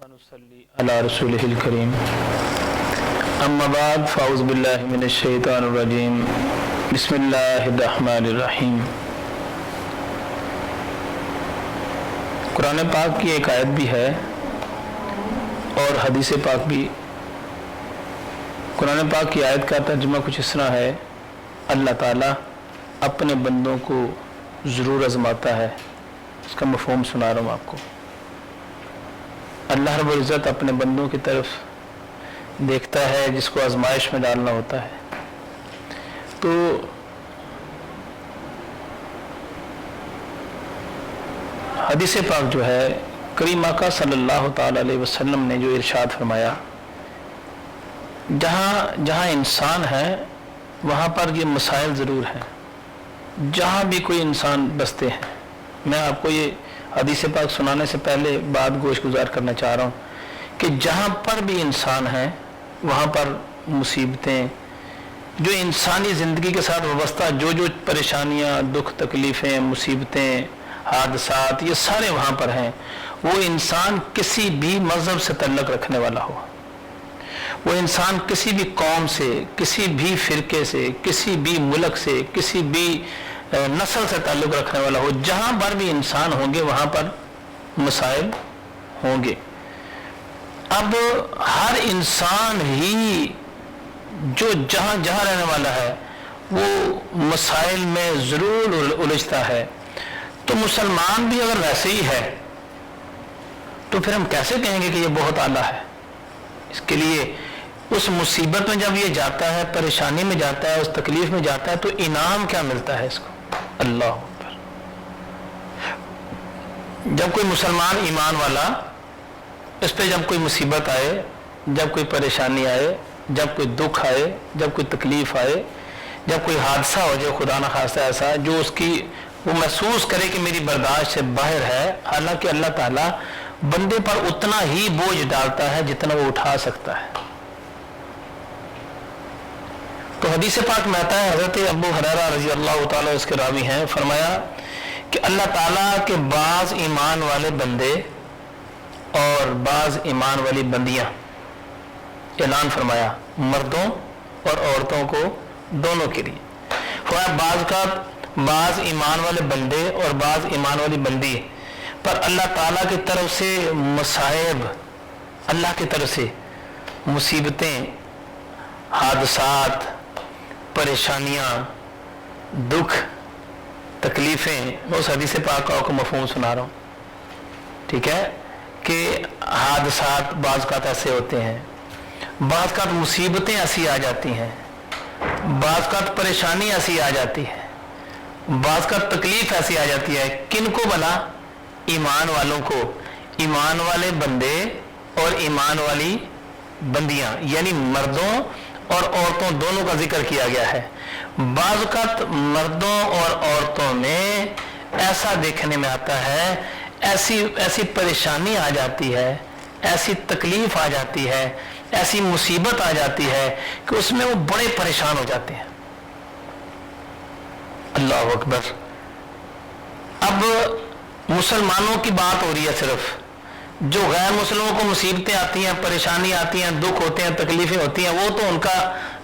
वनुसल्ली अला रसूलिहिल करीम अम्मा बाद फ़ाउज़ु बिल्लाहि मिनश शैतानिर रजीम बिस्मिल्लाहिर रहमानिर रहीम। कुरान पाक की एक आयत भी है और हदीस पाक भी। कुरान पाक की आयत का तर्जुमा कुछ इस तरह है, अल्लाह ताला अपने बंदों को ज़रूर आज़माता है। इसका मफ़हूम सुना रहा हूँ आपको। अल्लाह रब्बुल इज़्ज़त अपने बंदों की तरफ देखता है जिसको आजमाइश में डालना होता है। तो हदीस पाक जो है, करीम आका सल्लल्लाहु ताला अलैहि वसल्लम ने जो इरशाद फरमाया, जहाँ जहाँ इंसान है वहाँ पर ये मसाइल ज़रूर हैं। जहाँ भी कोई इंसान बसते हैं, मैं आपको ये हदीस पाक सुनाने से पहले बात गोश गुजार करना चाह रहा हूँ कि जहाँ पर भी इंसान है वहाँ पर मुसीबतें, जो इंसानी ज़िंदगी के साथ वाबस्ता जो जो परेशानियाँ, दुख, तकलीफ़ें, मुसीबतें, हादसात, ये सारे वहाँ पर हैं। वो इंसान किसी भी मज़हब से तल्लुक़ रखने वाला हो, वो इंसान किसी भी कौम से, किसी भी फ़िरके से, किसी भी मुल्क से, किसी भी नस्ल से ताल्लुक़ रखने वाला हो, जहाँ पर भी इंसान होंगे वहाँ पर मसाइल होंगे। अब हर इंसान ही जो जहाँ जहाँ रहने वाला है वो मसाइल में ज़रूर उलझता है। तो मुसलमान भी अगर वैसे ही है तो फिर हम कैसे कहेंगे कि ये बहुत आला है। इसके लिए उस मुसीबत में जब ये जाता है, परेशानी में जाता है, उस तकलीफ में जाता है, तो इनाम क्या मिलता है इसको? अल्लाह अकबर। जब कोई मुसलमान ईमान वाला, इस पे जब कोई मुसीबत आए, जब कोई परेशानी आए, जब कोई दुख आए, जब कोई तकलीफ आए, जब कोई हादसा हो जाए, खुदा न खास्ता ऐसा जो उसकी वो महसूस करे कि मेरी बर्दाश्त से बाहर है, हालांकि अल्लाह ताला बंदे पर उतना ही बोझ डालता है जितना वो उठा सकता है। तो हदीस पाक में आता है, हज़रत अबू हुरैरा रज़ी अल्लाह ताला उसके रावी हैं, फरमाया कि अल्लाह ताला के बाज़ ईमान वाले बंदे और बाज़ ईमान वाली बंदियां, ऐलान फरमाया मर्दों और औरतों को दोनों के लिए। बाज़ ईमान वाले बंदे और बाज़ ईमान वाली बंदी पर अल्लाह ताला की तरफ से मसाइब, अल्लाह की तरफ से मुसीबतें, हादसात, परेशानियाँ, दुख, तकलीफ़ें, उस हदीस पाक का आपको मफ़हूम सुना रहा हूँ, ठीक है, कि हादसात बाज़ का ऐसे होते हैं, बाज़ का मुसीबतें ऐसी आ जाती हैं, बाज़ का परेशानी ऐसी आ जाती है, बाज़ का तकलीफ़ ऐसी आ जाती है। किन को भला? ईमान वालों को, ईमान वाले बंदे और ईमान वाली बंदियां, यानी मर्दों और औरतों दोनों का जिक्र किया गया है। बाज़ मर्दों और औरतों में ऐसा देखने में आता है, ऐसी परेशानी आ जाती है, ऐसी तकलीफ आ जाती है, ऐसी मुसीबत आ जाती है कि उसमें वो बड़े परेशान हो जाते हैं। अल्लाह अकबर। अब मुसलमानों की बात हो रही है सिर्फ, जो गैर मुसलमानों को मुसीबतें आती हैं, परेशानी आती हैं, दुख होते हैं, तकलीफें होती हैं, वो तो उनका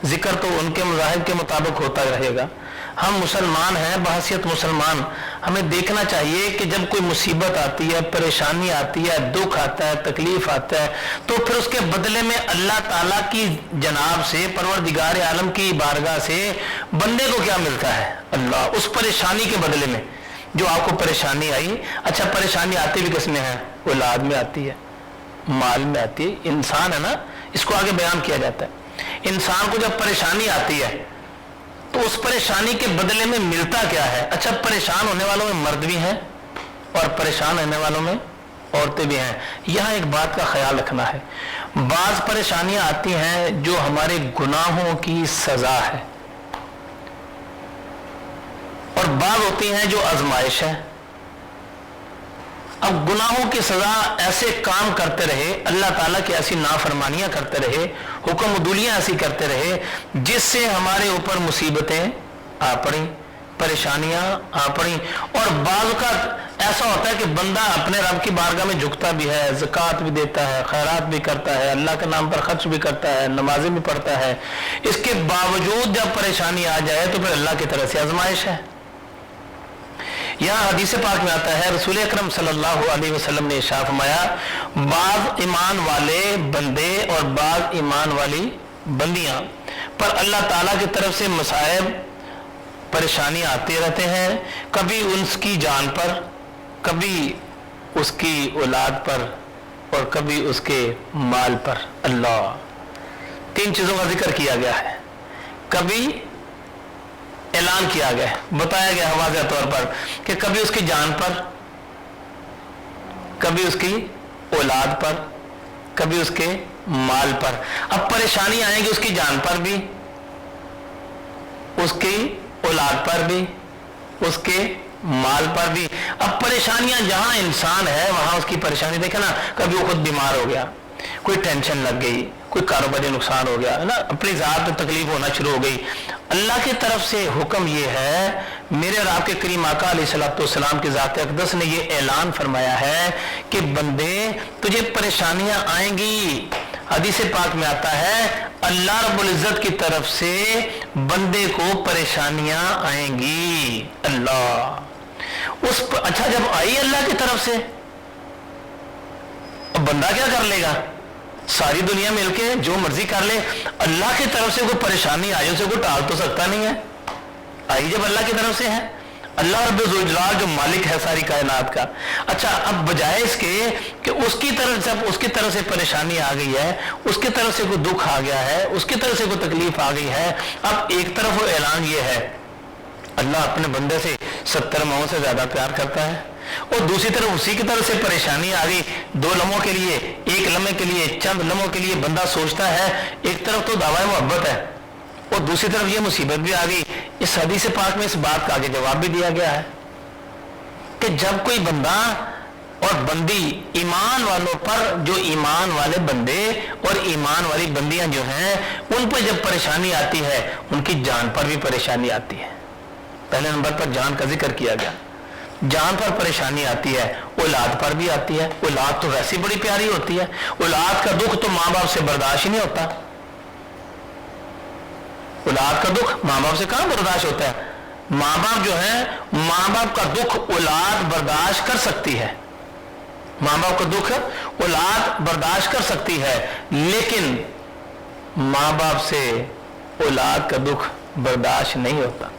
जिक्र तो उनके मज़ाहिब के मुताबिक होता रहेगा। हम मुसलमान हैं, बहैसियत मुसलमान हमें देखना चाहिए कि जब कोई मुसीबत आती है, परेशानी आती है, दुख आता है, तकलीफ आता है, तो फिर उसके बदले में अल्लाह ताला की जनाब से, परवरदिगार आलम की बारगाह से बंदे को क्या मिलता है? अल्लाह, उस परेशानी के बदले में जो आपको परेशानी आई। अच्छा, परेशानी आती भी किस में है? औलाद में आती है, माल में आती है। इंसान है ना, इसको आगे बयान किया जाता है। इंसान को जब परेशानी आती है तो उस परेशानी के बदले में मिलता क्या है? अच्छा, परेशान होने वालों में मर्द भी हैं और परेशान होने वालों में औरतें भी हैं। यहाँ एक बात का ख्याल रखना है, बाज़ परेशानियां आती हैं जो हमारे गुनाहों की सजा है, और बाज़ होती हैं जो आजमाइश है। अब गुनाहों की सजा ऐसे काम करते रहे, अल्लाह ताला की ऐसी नाफरमानियां करते रहे, हुक्म उदूलियां ऐसी करते रहे जिससे हमारे ऊपर मुसीबतें आ पड़ी, परेशानियां आ पड़ी, और बाज़ का ऐसा होता है कि बंदा अपने रब की बारगाह में झुकता भी है, ज़कात भी देता है, खैरात भी करता है, अल्लाह के नाम पर खर्च भी करता है, नमाजें भी पढ़ता है, इसके बावजूद जब परेशानी आ जाए तो फिर अल्लाह की तरफ से आजमाइश है। यहाँ हदीस पाक में आता है, रसूल अकरम सल्लल्लाहु अलैहि वसल्लम ने इरशाद फरमाया, बाज़ ईमान वाले बंदे और बाज़ ईमान वाली बंदियां पर अल्लाह ताला की तरफ से मसाइब परेशानी आते रहते हैं, कभी उसकी जान पर, कभी उसकी औलाद पर और कभी उसके माल पर। अल्लाह, तीन चीजों का जिक्र किया गया है। कभी ऐलान किया गया है, बताया गया वाज़ेह तौर पर कि कभी उसकी जान पर, कभी उसकी औलाद पर, कभी उसके माल पर। अब परेशानी आएगी उसकी जान पर भी, उसकी औलाद पर भी, उसके माल पर भी। अब परेशानियां जहां इंसान है वहां उसकी परेशानी देखे ना, कभी वो खुद बीमार हो गया, कोई टेंशन लग गई, कोई कारोबारी नुकसान हो गया है ना, अपनी जात में तकलीफ होना शुरू हो गई। अल्लाह की तरफ से हुक्म ये है, मेरे और आपके करीम आका अलैहिस्सलाम की जात अक़दस ने ये ऐलान फरमाया है कि बंदे तुझे परेशानियां आएंगी। हदीस पाक में आता है, अल्लाह रब्बुल इज्जत की तरफ से बंदे को परेशानियां आएंगी। अल्लाह अच्छा, जब आई अल्लाह की तरफ से, अब बंदा क्या कर लेगा? सारी दुनिया मिलके जो मर्जी कर ले, अल्लाह की तरफ से कोई परेशानी आई उसे कोई टाल तो सकता नहीं है। आई जब अल्लाह की तरफ से है, अल्लाह रब्बुल ज़ुलजलाल जो मालिक है सारी कायनात का। अच्छा, अब बजाय इसके कि उसकी तरफ से, उसकी तरफ से परेशानी आ गई है, उसकी तरफ से कोई दुख आ गया है, उसकी तरफ से कोई तकलीफ आ गई है, अब एक तरफ वो ऐलान ये है, अल्लाह अपने बंदे से 70 माओं से ज्यादा प्यार करता है, और दूसरी तरफ उसी की तरफ से परेशानी आ गई, 2 लम्हों के लिए, 1 लम्हे के लिए, चंद लम्हों के लिए बंदा सोचता है, एक तरफ तो दावा मोहब्बत है और दूसरी तरफ ये मुसीबत भी आ गई। इस हदीस पाक में इस बात का आगे जवाब भी दिया गया है कि जब कोई बंदा और बंदी, ईमान वालों पर, जो ईमान वाले बंदे और ईमान वाली बंदियां जो हैं, उन पर जब परेशानी आती है, उनकी जान पर भी परेशानी आती है। पहले नंबर पर जान का जिक्र किया गया, जान पर परेशानी आती है, औलाद पर भी आती है। औलाद तो वैसी बड़ी प्यारी होती है, औलाद का दुख तो माँ बाप से बर्दाश्त ही नहीं होता। औलाद का दुख माँ बाप से कहां बर्दाश्त होता है? माँ बाप जो है, माँ बाप का दुख औलाद बर्दाश्त कर सकती है, माँ बाप का दुख औलाद बर्दाश्त कर सकती है, लेकिन माँ बाप से औलाद का दुख बर्दाश्त नहीं होता।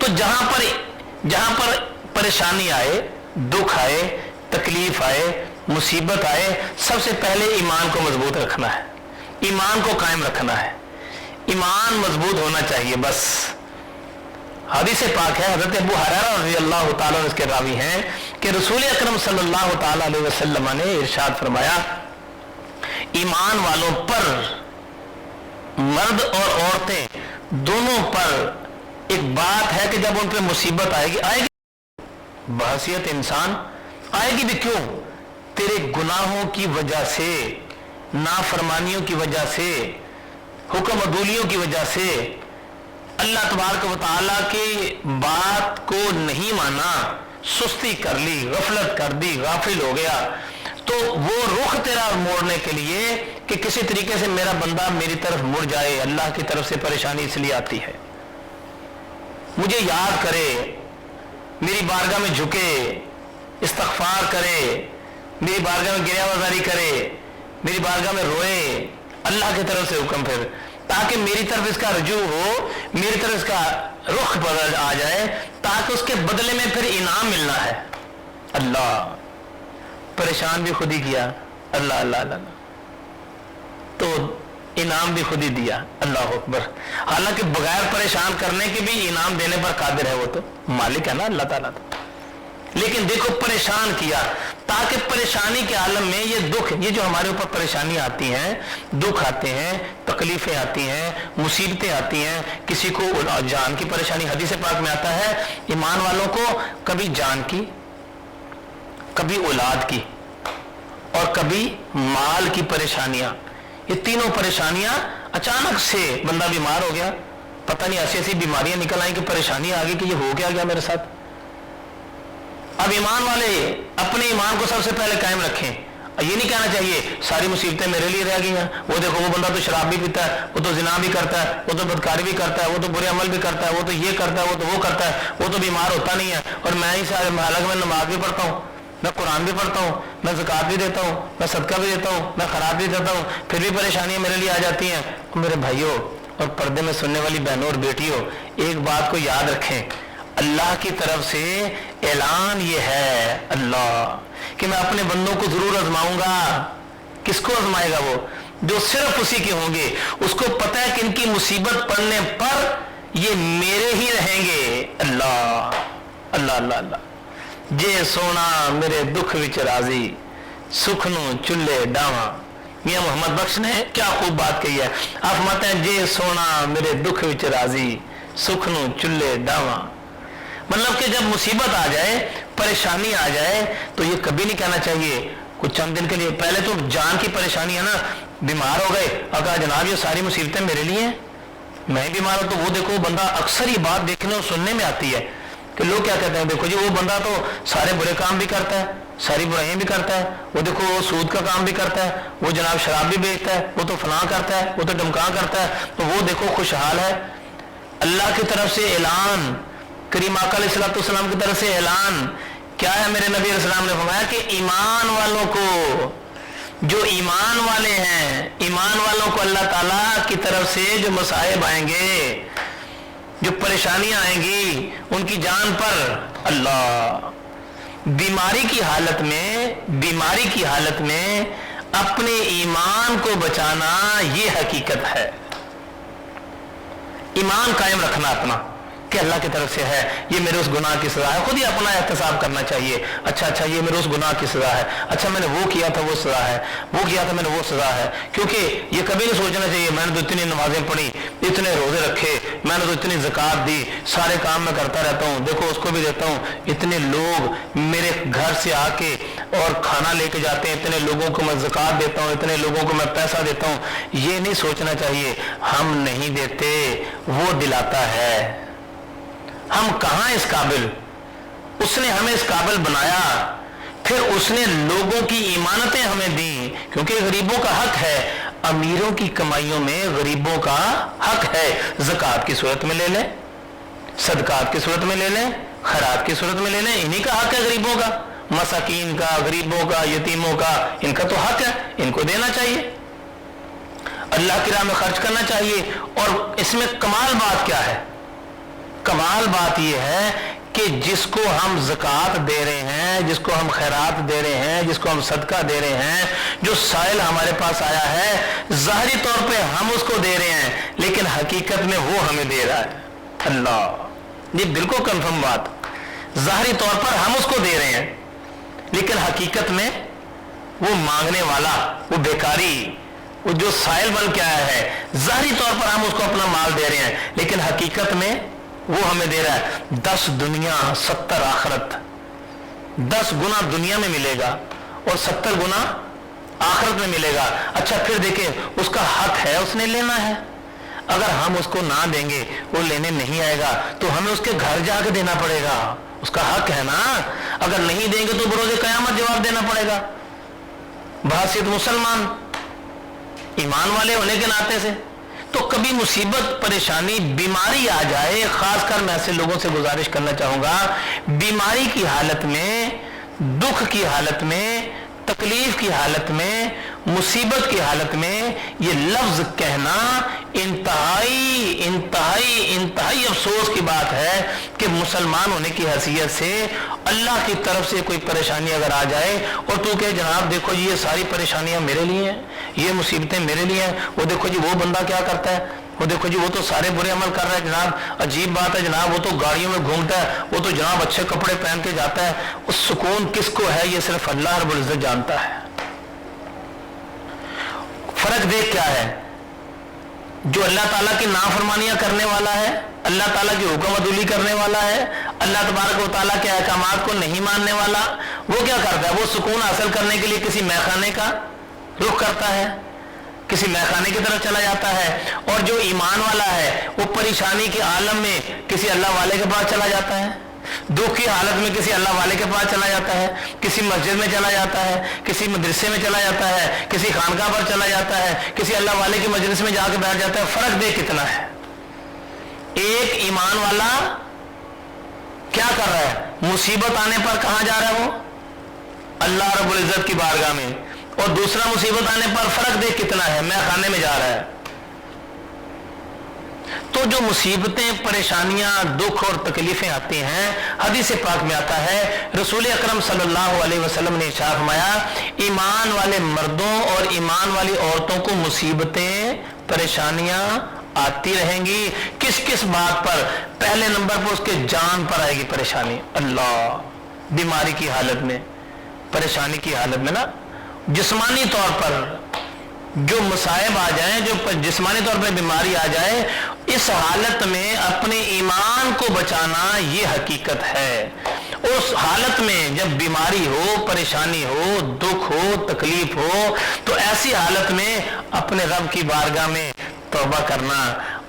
तो जहां पर परेशानी आए, दुख आए, तकलीफ आए, मुसीबत आए, सबसे पहले ईमान को मजबूत रखना है, ईमान को कायम रखना है, ईमान मजबूत होना चाहिए बस। हदीस पाक है, हजरत अबू हुरैरा रज़ियल्लाहु ताला इसके रावी हैं कि रसूल अकरम सल्लल्लाहु ताला अलैहि वसल्लम ने इरशाद फरमाया, ईमान वालों पर, मर्द और औरतें दोनों पर एक बात है कि जब उन पर मुसीबत आएगी बहसियत इंसान आएगी भी क्यों? तेरे गुनाहों की वजह से, नाफरमानियों की वजह से, हुक्म अदूलियों की वजह से, अल्लाह तबारक व तआला की बात को नहीं माना, सुस्ती कर ली, गफलत कर दी, गाफिल हो गया, तो वो रुख तेरा मोड़ने के लिए कि किसी तरीके से मेरा बंदा मेरी तरफ मुड़ जाए, अल्लाह की तरफ से परेशानी इसलिए आती है, मुझे याद करे, मेरी बारगाह में झुके, इस्तग़फ़ार करे, मेरी बारगाह में गिरियाबाज़ारी करे, मेरी बारगाह में रोए, अल्लाह की तरफ से हुक्म, फिर ताकि मेरी तरफ इसका रुजू हो, मेरी तरफ इसका रुख बदल आ जाए, ताकि उसके बदले में फिर इनाम मिलना है। अल्लाह, परेशान भी खुद ही किया, अल्लाह अल्लाह अल्लाह, तो इनाम भी खुद ही दिया, अल्लाह अकबर। हालांकि बगैर परेशान करने के भी इनाम देने पर कादिर है, वो तो मालिक है ना अल्लाह ताला। लेकिन देखो, परेशान किया ताकि परेशानी के आलम में ये दुख, ये जो हमारे ऊपर परेशानी आती हैं, दुख आते हैं, तकलीफें आती हैं, मुसीबतें आती हैं, किसी को जान की परेशानी, हदीस पाक में आता है, ईमान वालों को कभी जान की, कभी औलाद की और कभी माल की परेशानियां, ये तीनों परेशानियां अचानक से बंदा बीमार हो गया, पता नहीं ऐसी ऐसी बीमारियां निकल आई कि परेशानी आ गई कि ये हो क्या गया मेरे साथ। अब ईमान वाले अपने ईमान को सबसे पहले कायम रखें। ये नहीं कहना चाहिए सारी मुसीबतें मेरे लिए रह गई हैं, वो देखो वो बंदा तो शराब भी पीता है, वो तो जिना भी करता है, वो तो बदकारी भी करता है, वो तो बुरे अमल भी करता है, वो तो ये करता है, वो तो वो करता है, वो तो बीमार होता नहीं है, और मैं ही सारे हालांकि मैं नमाज भी पढ़ता हूँ, मैं कुरान भी पढ़ता हूँ, मैं ज़कात भी देता हूँ, मैं सदका भी देता हूँ, मैं खराब भी देता हूँ, फिर भी परेशानियां मेरे लिए आ जाती हैं। मेरे भाइयों और पर्दे में सुनने वाली बहनों और बेटियों, एक बात को याद रखें, अल्लाह की तरफ से ऐलान ये है अल्लाह कि मैं अपने बंदों को जरूर आजमाऊंगा। किसको आजमाएगा? वो जो सिर्फ उसी के होंगे। उसको पता है कि इनकी मुसीबत पड़ने पर ये मेरे ही रहेंगे। अल्लाह अल्लाह अल्लाह अल्लाह। जे सोना मेरे दुख विच राजी, सुख नू चुल्ले डावा। मियां मोहम्मद बख्श ने क्या खूब बात कही है। आप मत है जे सोना मेरे दुख विच राजी, सुख नू चुल्ले डावा। मतलब कि जब मुसीबत आ जाए, परेशानी आ जाए, तो ये कभी नहीं कहना चाहिए कुछ चंद दिन के लिए, पहले तो जान की परेशानी है ना, बीमार हो गए, अगर जनाब ये सारी मुसीबतें मेरे लिए हैं, मैं ही बीमार हूं, तो वो देखो बंदा, अक्सर ये बात देखने और सुनने में आती है कि लोग क्या कहते हैं, देखो जी वो बंदा तो सारे बुरे काम भी करता है, सारी बुराइयां भी करता है, वो देखो वो सूद का काम भी करता है, वो जनाब शराब भी बेचता है, वो तो फलां करता है, वो तो डमका करता है, तो वो देखो खुशहाल है। अल्लाह की तरफ से ऐलान, करीम आका अलैहिस्सलाम की तरफ से ऐलान क्या है? मेरे नबी अलैहिस्सलाम ने फरमाया कि ईमान वालों को, जो ईमान वाले हैं, ईमान वालों को अल्लाह ताला की तरफ से जो मसाइब आएंगे, जो परेशानियां आएंगी उनकी जान पर, अल्लाह बीमारी की हालत में अपने ईमान को बचाना, ये हकीकत है। ईमान कायम रखना अपना कि अल्लाह की तरफ से है, ये मेरे उस गुनाह की सजा है। खुद ही अपना एहतसाब करना चाहिए, अच्छा ये मेरे उस गुनाह की सजा है, अच्छा मैंने वो किया था वो सजा है, वो किया था मैंने वो सजा है। क्योंकि ये कभी नहीं सोचना चाहिए मैंने तो इतनी नमाजें पढ़ी, इतने रोजे रखे, मैंने तो इतनी ज़कात दी, सारे काम मैं करता रहता हूँ, देखो उसको भी देता हूँ, इतने लोग मेरे घर से आके और खाना लेके जाते हैं, इतने लोगों को मैं ज़कात देता हूँ, इतने लोगों को मैं पैसा देता हूँ। ये नहीं सोचना चाहिए हम नहीं देते, वो दिलाता है। हम कहां इस काबिल, उसने हमें इस काबिल बनाया, फिर उसने लोगों की इमानतें हमें दी, क्योंकि गरीबों का हक है, अमीरों की कमाइयों में गरीबों का हक है। ज़कात की सूरत में ले लें, सदकात की सूरत में ले लें, खैरात की सूरत में ले लें, इन्हीं का हक है गरीबों का, मसाकीन का, गरीबों का, यतीमों का, इनका तो हक है, इनको देना चाहिए, अल्लाह की राह में खर्च करना चाहिए। और इसमें कमाल बात क्या है? कमाल बात यह है कि जिसको हम ज़कात दे रहे हैं, जिसको हम खैरात दे रहे हैं, जिसको हम सदका दे रहे हैं, जो साइल हमारे पास आया है, ज़ाहिरी तौर पे हम उसको दे रहे हैं, लेकिन हकीकत में वो हमें दे रहा है। अल्लाह, ये बिल्कुल कंफर्म बात, ज़ाहिरी तौर पर हम उसको दे रहे हैं, लेकिन हकीकत में वो मांगने वाला, वो बेकारी, वो जो साइल बन के आया है, ज़ाहिरी तौर पर हम उसको अपना माल दे रहे हैं, लेकिन हकीकत में वो हमें दे रहा है 10 दुनिया 70 आखिरत। 10 गुना दुनिया में मिलेगा और 70 गुना आखिरत में मिलेगा। अच्छा फिर देखें, उसका हक है, उसने लेना है। अगर हम उसको ना देंगे, वो लेने नहीं आएगा, तो हमें उसके घर जाकर देना पड़ेगा, उसका हक है ना। अगर नहीं देंगे तो बरोज़े क़यामत जवाब देना पड़ेगा। बासित मुसलमान, ईमान वाले होने के नाते से, तो कभी मुसीबत, परेशानी, बीमारी आ जाए, खासकर मैं ऐसे लोगों से गुजारिश करना चाहूंगा, बीमारी की हालत में, दुख की हालत में, तकलीफ की हालत में, मुसीबत की हालत में ये लफ्ज कहना इंतहाई इंतहाई इंतहाई अफसोस की बात है कि मुसलमान होने की हैसियत से अल्लाह की तरफ से कोई परेशानी अगर आ जाए और तू कहे जनाब देखो जी ये सारी परेशानियां मेरे लिए हैं, ये मुसीबतें मेरे लिए हैं, वो देखो जी वो बंदा क्या करता है, वो देखो जी वो तो सारे बुरे अमल कर रहा है जनाब, अजीब बात है जनाब, वो तो गाड़ियों में घूमता है, वो तो जनाब अच्छे कपड़े पहन के जाता है, उस सुकून किसको है ये सिर्फ अल्लाह रब्बुल इज्जत जानता है। फर्क देख क्या है, जो अल्लाह ताला की नाफरमानियां करने वाला है, अल्लाह ताला की हुक्म अदुली करने वाला है, अल्लाह तबारक व तआला के अहकामात को नहीं मानने वाला, वो क्या करता है, वो सुकून हासिल करने के लिए किसी मैखाने का रुख करता है, किसी मैखाने की तरफ चला जाता है, और जो ईमान वाला है वो परेशानी के आलम में किसी अल्लाह वाले के पास चला जाता है। दुख की हालत में किसी अल्लाह वाले के पास चला जाता है, किसी मस्जिद में चला जाता है, किसी मदरसे में चला जाता है, किसी खानका पर चला जाता है, किसी अल्लाह वाले की मजलिस में जाकर बैठ जाता है। फर्क देख कितना है। एक ईमान वाला क्या कर रहा है, मुसीबत आने पर कहां जा रहा है, वो अल्लाह रब्बुल इज्जत की बारगाह में, और दूसरा मुसीबत आने पर फर्क देख कितना है, मैं खाने में जा रहा है। तो जो मुसीबतें, परेशानियां, दुख और तकलीफें आती हैं, हदीस पाक में आता है, रसूल अकरम सल्लल्लाहु अलैहि वसल्लम ने इरशाद फरमाया, ईमान वाले मर्दों और ईमान वाली औरतों को मुसीबतें, परेशानियां आती रहेंगी। किस किस बात पर? पहले नंबर पर उसके जान पर आएगी परेशानी। अल्लाह, बीमारी की हालत में, परेशानी की हालत में ना, जिस्मानी तौर पर जो मसाइब आ जाए, जो जिस्मानी तौर पर बीमारी आ जाए, इस हालत में अपने ईमान को बचाना ये हकीकत है। उस हालत में जब बीमारी हो, परेशानी हो, दुख हो, तकलीफ हो, तो ऐसी हालत में अपने रब की बारगाह में तौबा करना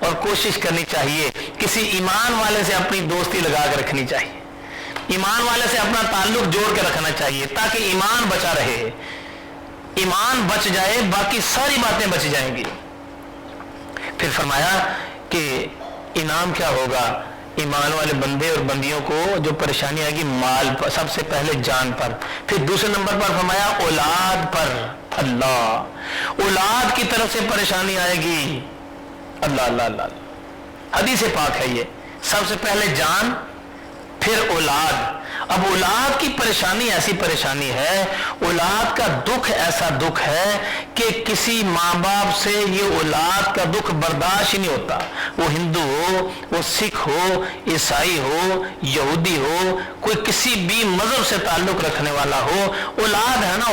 और कोशिश करनी चाहिए, किसी ईमान वाले से अपनी दोस्ती लगा कर रखनी चाहिए, ईमान वाले से अपना ताल्लुक जोड़ के रखना चाहिए, ताकि ईमान बचा रहे। ईमान बच जाए, बाकी सारी बातें बच जाएंगी। फिर फरमाया कि इनाम क्या होगा ईमान वाले बंदे और बंदियों को, जो परेशानी आएगी माल पर, सबसे पहले जान पर, फिर दूसरे नंबर पर फरमाया औलाद पर। अल्लाह, औलाद की तरफ से परेशानी आएगी। अल्लाह अल्लाह अल्लाह, हदीस पाक है ये। सबसे पहले जान, फिर औलाद। अब औलाद की परेशानी ऐसी परेशानी है, औलाद का दुख ऐसा दुख है कि किसी माँ बाप से ये औलाद का दुख बर्दाश्त ही नहीं होता। वो हिंदू हो, वो सिख हो, ईसाई हो, यहूदी हो, कोई किसी भी मजहब से ताल्लुक रखने वाला हो, औलाद है ना,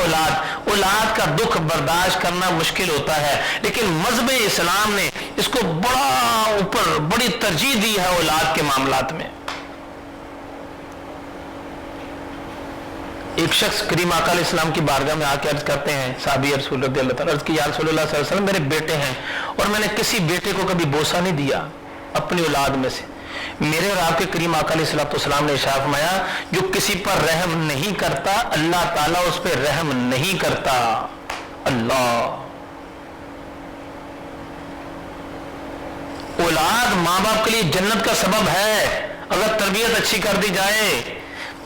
औलाद का दुख बर्दाश्त करना मुश्किल होता है। लेकिन मजहब इस्लाम ने इसको बड़ा ऊपर, बड़ी तरजीह दी है औलाद के मामलात में। एक शख्स करीम आका अलैहिस्सलाम की बारगाह में आके अर्ज करते हैं, साहबी रसूल रज़ियल्लाहु अन्हु, अर्ज की या रसूलल्लाह सल्लल्लाहु अलैहि वसल्लम, मेरे बेटे हैं और मैंने किसी बेटे को कभी बोसा नहीं दिया अपनी औलाद में से। मेरे और आपके करीम आका अलैहिस्सलाम ने इरशाद फरमाया, जो किसी पर रहम नहीं करता, अल्लाह ताला उस पर रहम नहीं करता। अल्लाह, औलाद माँ बाप के लिए जन्नत का सबब है अगर तरबियत अच्छी कर दी जाए,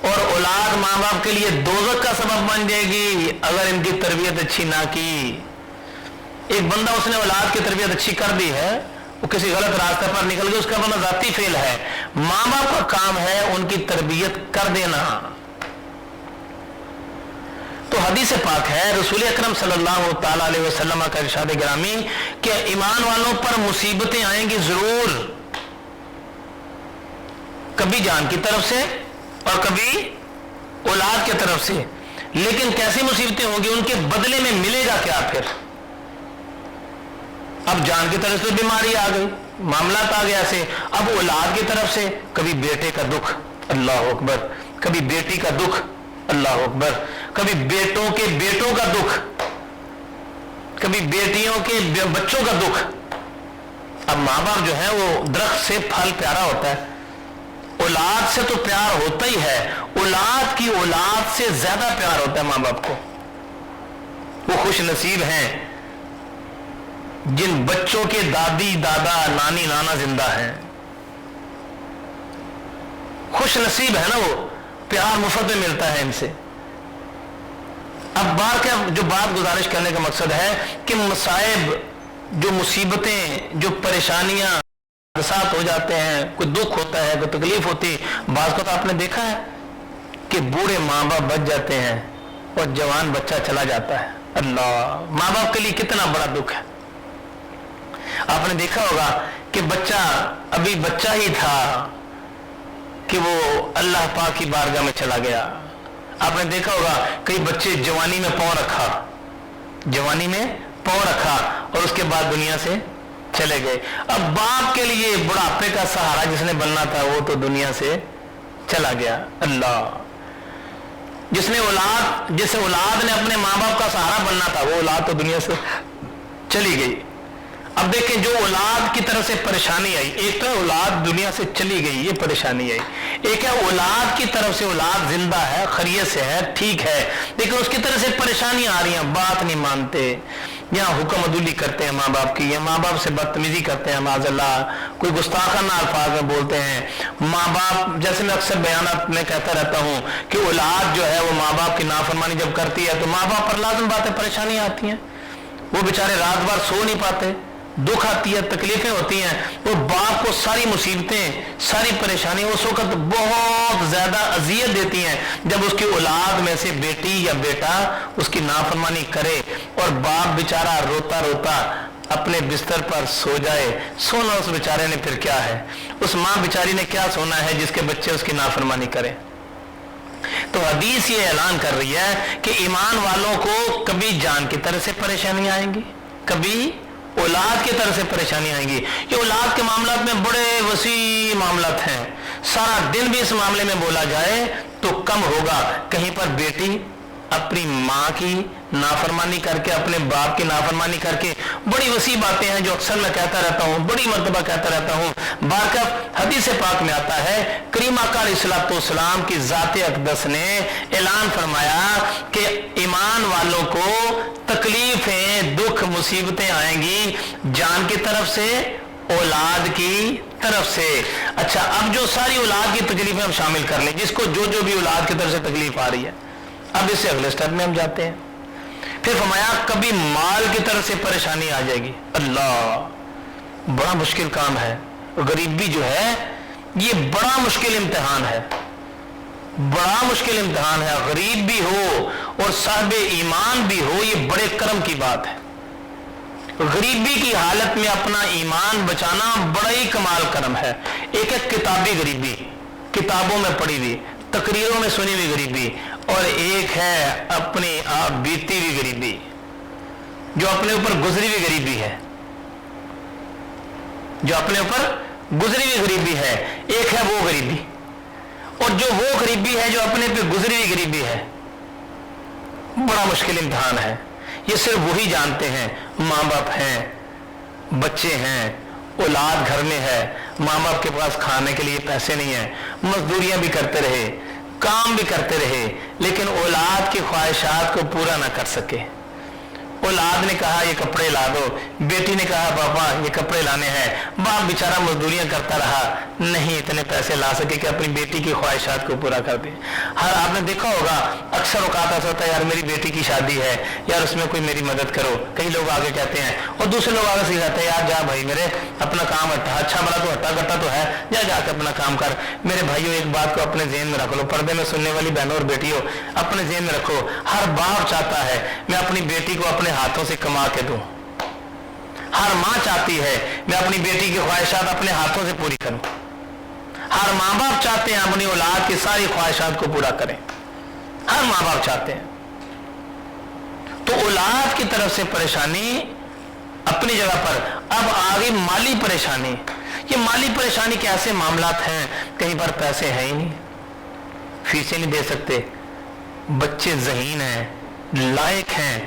और औलाद माँ बाप के लिए दोज़ख का सबब बन जाएगी अगर इनकी तरबियत अच्छी ना की। एक बंदा, उसने औलाद की तरबियत अच्छी कर दी है, वो किसी गलत रास्ते पर निकल गया, उसका अपना जाती फेल है। माँ बाप का काम है उनकी तरबियत कर देना। तो हदीस पाक है, रसूल अकरम सल्लल्लाहु ताला अलैहि वसल्लम का इरशाद गिरामी कि ईमान वालों पर मुसीबतें आएंगी जरूर, कभी जान की तरफ से और कभी औलाद की तरफ से। लेकिन कैसी मुसीबतें होंगी, उनके बदले में मिलेगा क्या फिर? अब जान की तरफ से बीमारी आ गई, मामला आ गया से, अब औलाद की तरफ से कभी बेटे का दुख, अल्लाह अकबर, कभी बेटी का दुख, अल्लाह अकबर, कभी बेटों के बेटों का दुख, कभी बेटियों के बच्चों का दुख। अब माँ बाप जो है वो दरख्त से फल प्यारा होता है, औलाद से तो प्यार होता ही है, औलाद की औलाद से ज्यादा प्यार होता है माँ बाप को। वो खुश नसीब हैं जिन बच्चों के दादी दादा नानी नाना जिंदा हैं, खुश नसीब है ना वो, प्यार मुफ्त में मिलता है इनसे। अब बार का जो बात गुजारिश करने का मकसद है कि मसाइब, जो मुसीबतें, जो परेशानियां साथ हो जाते हैं, कोई दुख होता है, कोई तकलीफ होती है, बात को तो आपने देखा है कि बूढ़े माँ बाप बच जाते हैं और जवान बच्चा चला जाता है। अल्लाह, माँ बाप के लिए कितना बड़ा दुख है। आपने देखा होगा कि बच्चा अभी बच्चा ही था कि वो अल्लाह पाक की बारगाह में चला गया। आपने देखा होगा कई बच्चे जवानी में पांव रखा, जवानी में पांव रखा और उसके बाद दुनिया से चले गए। अब बाप के लिए बुढ़ापे का सहारा जिसने बनना था वो तो दुनिया से चला गया। अल्लाह, जिस औलाद ने अपने माँ बाप का सहारा बनना था वो औलाद तो दुनिया से चली गई। अब देखें, जो औलाद की तरफ से परेशानी आई, एक तो औलाद दुनिया से चली गई, ये परेशानी आई, एक है औलाद की तरफ से, औलाद जिंदा है, खैरियत से है, ठीक है, लेकिन उसकी तरफ से परेशानी आ रही है, बात नहीं मानते, यहाँ हुक्म अदुली करते हैं माँ बाप की, या माँ बाप से बदतमीजी करते हैं, माज़अल्लाह कोई गुस्ताखाना अल्फाज में बोलते हैं। माँ बाप, जैसे मैं अक्सर बयानात में कहता रहता हूँ कि औलाद जो है वो माँ बाप की नाफरमानी जब करती है तो माँ बाप पर लाज़िम बातें परेशानी आती हैं, वो बेचारे रात भर सो नहीं पाते, दुख आती है, तकलीफें होती हैं, वो बाप को सारी मुसीबतें, सारी परेशानी उस वक्त बहुत ज्यादा अजियत देती हैं जब उसकी औलाद में से बेटी या बेटा उसकी नाफरमानी करे और बाप बेचारा रोता रोता अपने बिस्तर पर सो जाए। सोना उस बेचारे ने फिर क्या है, उस माँ बेचारी ने क्या सोना है जिसके बच्चे उसकी नाफरमानी करें। तो हदीस ये ऐलान कर रही है कि ईमान वालों को कभी जान की तरह से परेशानी आएंगी, कभी औलाद की तरफ से परेशानी आएंगी। ये औलाद के मामला में बड़े वसी मामलात हैं, सारा दिन भी इस मामले में बोला जाए तो कम होगा। कहीं पर बेटी अपनी माँ की नाफरमानी करके, अपने बाप की नाफरमानी करके, बड़ी वसी बातें हैं जो अक्सर मैं कहता रहता हूँ, बड़ी मर्तबा कहता रहता हूँ। बारकफ हदीस पाक में आता है, करीम आका अलैहिस्सलाम की ज़ाते अक़दस ने ऐलान फरमाया कि ईमान वालों को तकलीफें, दुख, मुसीबतें आएंगी जान की तरफ से, औलाद की तरफ से। अच्छा, अब जो सारी औलाद की तकलीफें हम शामिल कर लें, जिसको जो जो भी औलाद की तरफ से तकलीफ आ रही है, अब इससे अगले स्टेप में हम जाते हैं। फिर फरमाया कभी माल की तरफ से परेशानी आ जाएगी। अल्लाह, बड़ा मुश्किल काम है, गरीबी जो है ये बड़ा मुश्किल इम्तिहान है, बड़ा मुश्किल इम्तिहान है। गरीब भी हो और साहिब ईमान भी हो, ये बड़े कर्म की बात है। गरीबी की हालत में अपना ईमान बचाना बड़ा ही कमाल कर्म है। एक है किताबी गरीबी, किताबों में पढ़ी हुई, तकरीरों में सुनी हुई गरीबी, और एक है अपनी आप बीती हुई गरीबी, जो अपने ऊपर गुजरी हुई गरीबी है, जो अपने ऊपर गुजरी हुई गरीबी है। एक है वो गरीबी, और जो वो गरीबी है जो अपने पे गुजरी हुई गरीबी है, बड़ा मुश्किल इम्तिहान है। ये सिर्फ वही जानते हैं, माँ बाप हैं, बच्चे हैं, औलाद घर में है, माँ बाप के पास खाने के लिए पैसे नहीं है, मजदूरियां भी करते रहे, काम भी करते रहे, लेकिन औलाद की ख्वाहिशात को पूरा ना कर सके। औलाद ने कहा ये कपड़े ला दो, बेटी ने कहा पापा ये कपड़े लाने हैं, बाप बेचारा मजदूरियां करता रहा, नहीं इतने पैसे ला सके कि अपनी बेटी की ख्वाहिशात को पूरा कर दे। हर आपने देखा होगा, अक्सर औकात ऐसा होता है, यार मेरी बेटी की शादी है, यार उसमें कोई मेरी मदद करो, कई लोग आगे कहते हैं, और दूसरे लोग आगे से कहते हैं, यार जा भाई मेरे अपना काम अच्छा भला तो हट्टा कट्टा तो है, जा जाकर अपना काम कर। मेरे भाइयों, एक बात को अपने जेहन में रख लो, पर्दे में सुनने वाली बहनों और बेटियों, अपने जेहन में रखो, हर बाप चाहता है मैं अपनी बेटी को अपने हाथों से कमा के दूं। हर मां चाहती है मैं अपनी बेटी की ख्वाहिशात अपने हाथों से पूरी करूं। हर माँ बाप चाहते हैं अपनी औलाद की सारी ख्वाहिशात को पूरा करें, हर माँ बाप चाहते हैं। तो औलाद की तरफ से परेशानी अपनी जगह पर। अब आगे माली परेशानी। ये माली परेशानी के ऐसे मामलात हैं, कहीं पर पैसे हैं ही नहीं, फीसें नहीं दे सकते, बच्चे ज़हीन हैं, लायक हैं,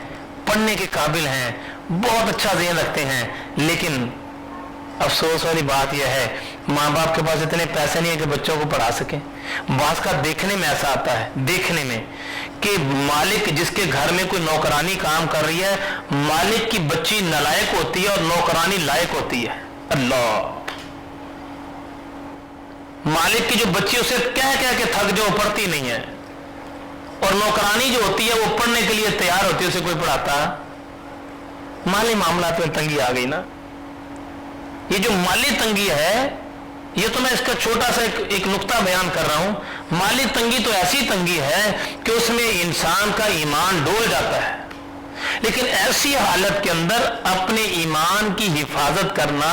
पढ़ने के काबिल हैं, बहुत अच्छा ज़हन रखते हैं, लेकिन अफसोस वाली बात यह है माँ बाप के पास इतने पैसे नहीं है कि बच्चों को पढ़ा सकें। बास का देखने में ऐसा आता है, देखने में कि मालिक जिसके घर में कोई नौकरानी काम कर रही है, मालिक की बच्ची नालायक होती है और नौकरानी लायक होती है। अल्लाह, मालिक की जो बच्ची उसे कह कह के थक जो पढ़ती नहीं है, और नौकरानी जो होती है वो पढ़ने के लिए तैयार होती है, उसे कोई पढ़ाता। माली मामलात में तंगी आ गई ना। ये जो माली तंगी है, ये तो मैं इसका छोटा सा एक नुक्ता बयान कर रहा हूं। माली तंगी तो ऐसी तंगी है कि उसमें इंसान का ईमान डोल जाता है, लेकिन ऐसी हालत के अंदर अपने ईमान की हिफाजत करना,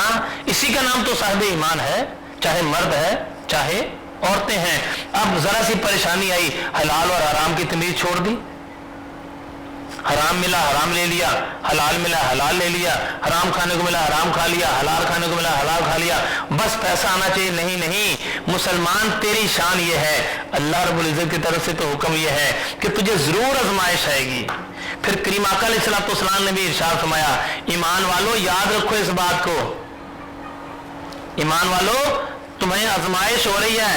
इसी का नाम तो साहिब ईमान है, चाहे मर्द है चाहे औरतें हैं। अब जरा सी परेशानी आई, हलाल और हराम की तमीज छोड़ दी, हराम मिला हराम ले लिया, हलाल मिला हलाल ले लिया, हराम खाने को मिला हराम खा लिया, हलाल खाने को मिला हलाल खा लिया, बस पैसा आना चाहिए। नहीं नहीं, मुसलमान तेरी शान ये है, अल्लाह रब्बुल इज्जत की तरफ से तो हुक्म ये है कि तुझे जरूर आजमाइश आएगी, फिर करीम आका अलैहिस्सलाम ने भी इरशाद फरमाया, ईमान वालों याद रखो इस बात को, ईमान वालों तुम्हें आजमाइश हो रही है,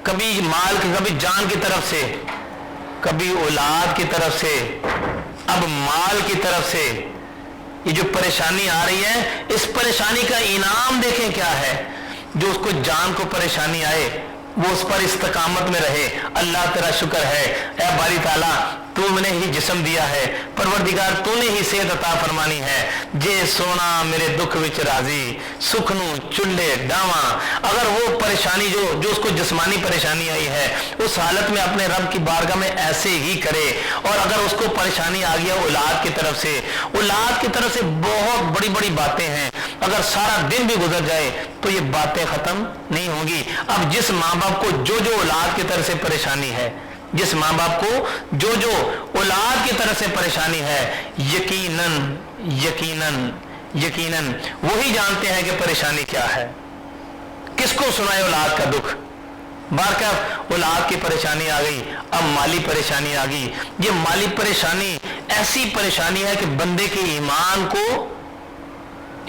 कभी माल की, कभी जान की तरफ से, कभी औलाद की तरफ से, अब माल की तरफ से। ये जो परेशानी आ रही है, इस परेशानी का इनाम देखें क्या है। जो उसको जान को परेशानी आए वो उस पर इस्तकामत में रहे, अल्लाह तेरा शुक्र है, ऐ बारी ताला तूने ही जिस्म दिया है, परवरदिगार तूने ही सेहत अता फरमानी है, जे सोना मेरे दुख विच राजी, सुख नू चुल्ले डावा। अगर वो परेशानी जो उसको जिस्मानी परेशानी आई है, उस हालत में अपने रब की बारगाह में ऐसे ही करे। और अगर उसको परेशानी आ गया औलाद की तरफ से, औलाद की तरफ से बहुत बड़ी बड़ी बातें हैं, अगर सारा दिन भी गुजर जाए तो ये बातें खत्म नहीं होंगी। अब जिस माँ बाप को जो औलाद की तरफ से परेशानी है, जिस माँ बाप को जो औलाद की तरफ से परेशानी है, यकीनन यकीनन यकीनन वही जानते हैं कि परेशानी क्या है। किसको सुनाए औलाद का दुख। बारका औलाद की परेशानी आ गई, अब माली परेशानी आ गई। ये माली परेशानी ऐसी परेशानी है कि बंदे के ईमान को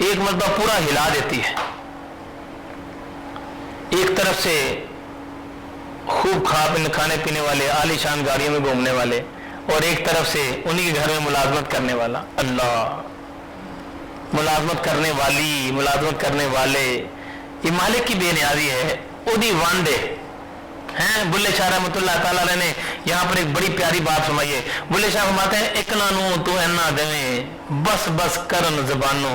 एक मरतबा पूरा हिला देती है। एक तरफ से खूब खाने पीने वाले, आलीशान गाड़ियों में घूमने वाले, और एक तरफ से उन्हीं के घर में मुलाजमत करने वाला। अल्लाह, मुलाजमत करने वाली, मुलाजमत करने वाले, ये मालिक की बेनियाजी है। उदी वांडे हैं। बुल्ले शाह रहमतुल्लाह ताला अलैह ने यहाँ पर एक बड़ी प्यारी बात फरमाई है। बुल्ले शाह फरमाते हैं, एक नानू तू एना देवे बस बस करन जबानो,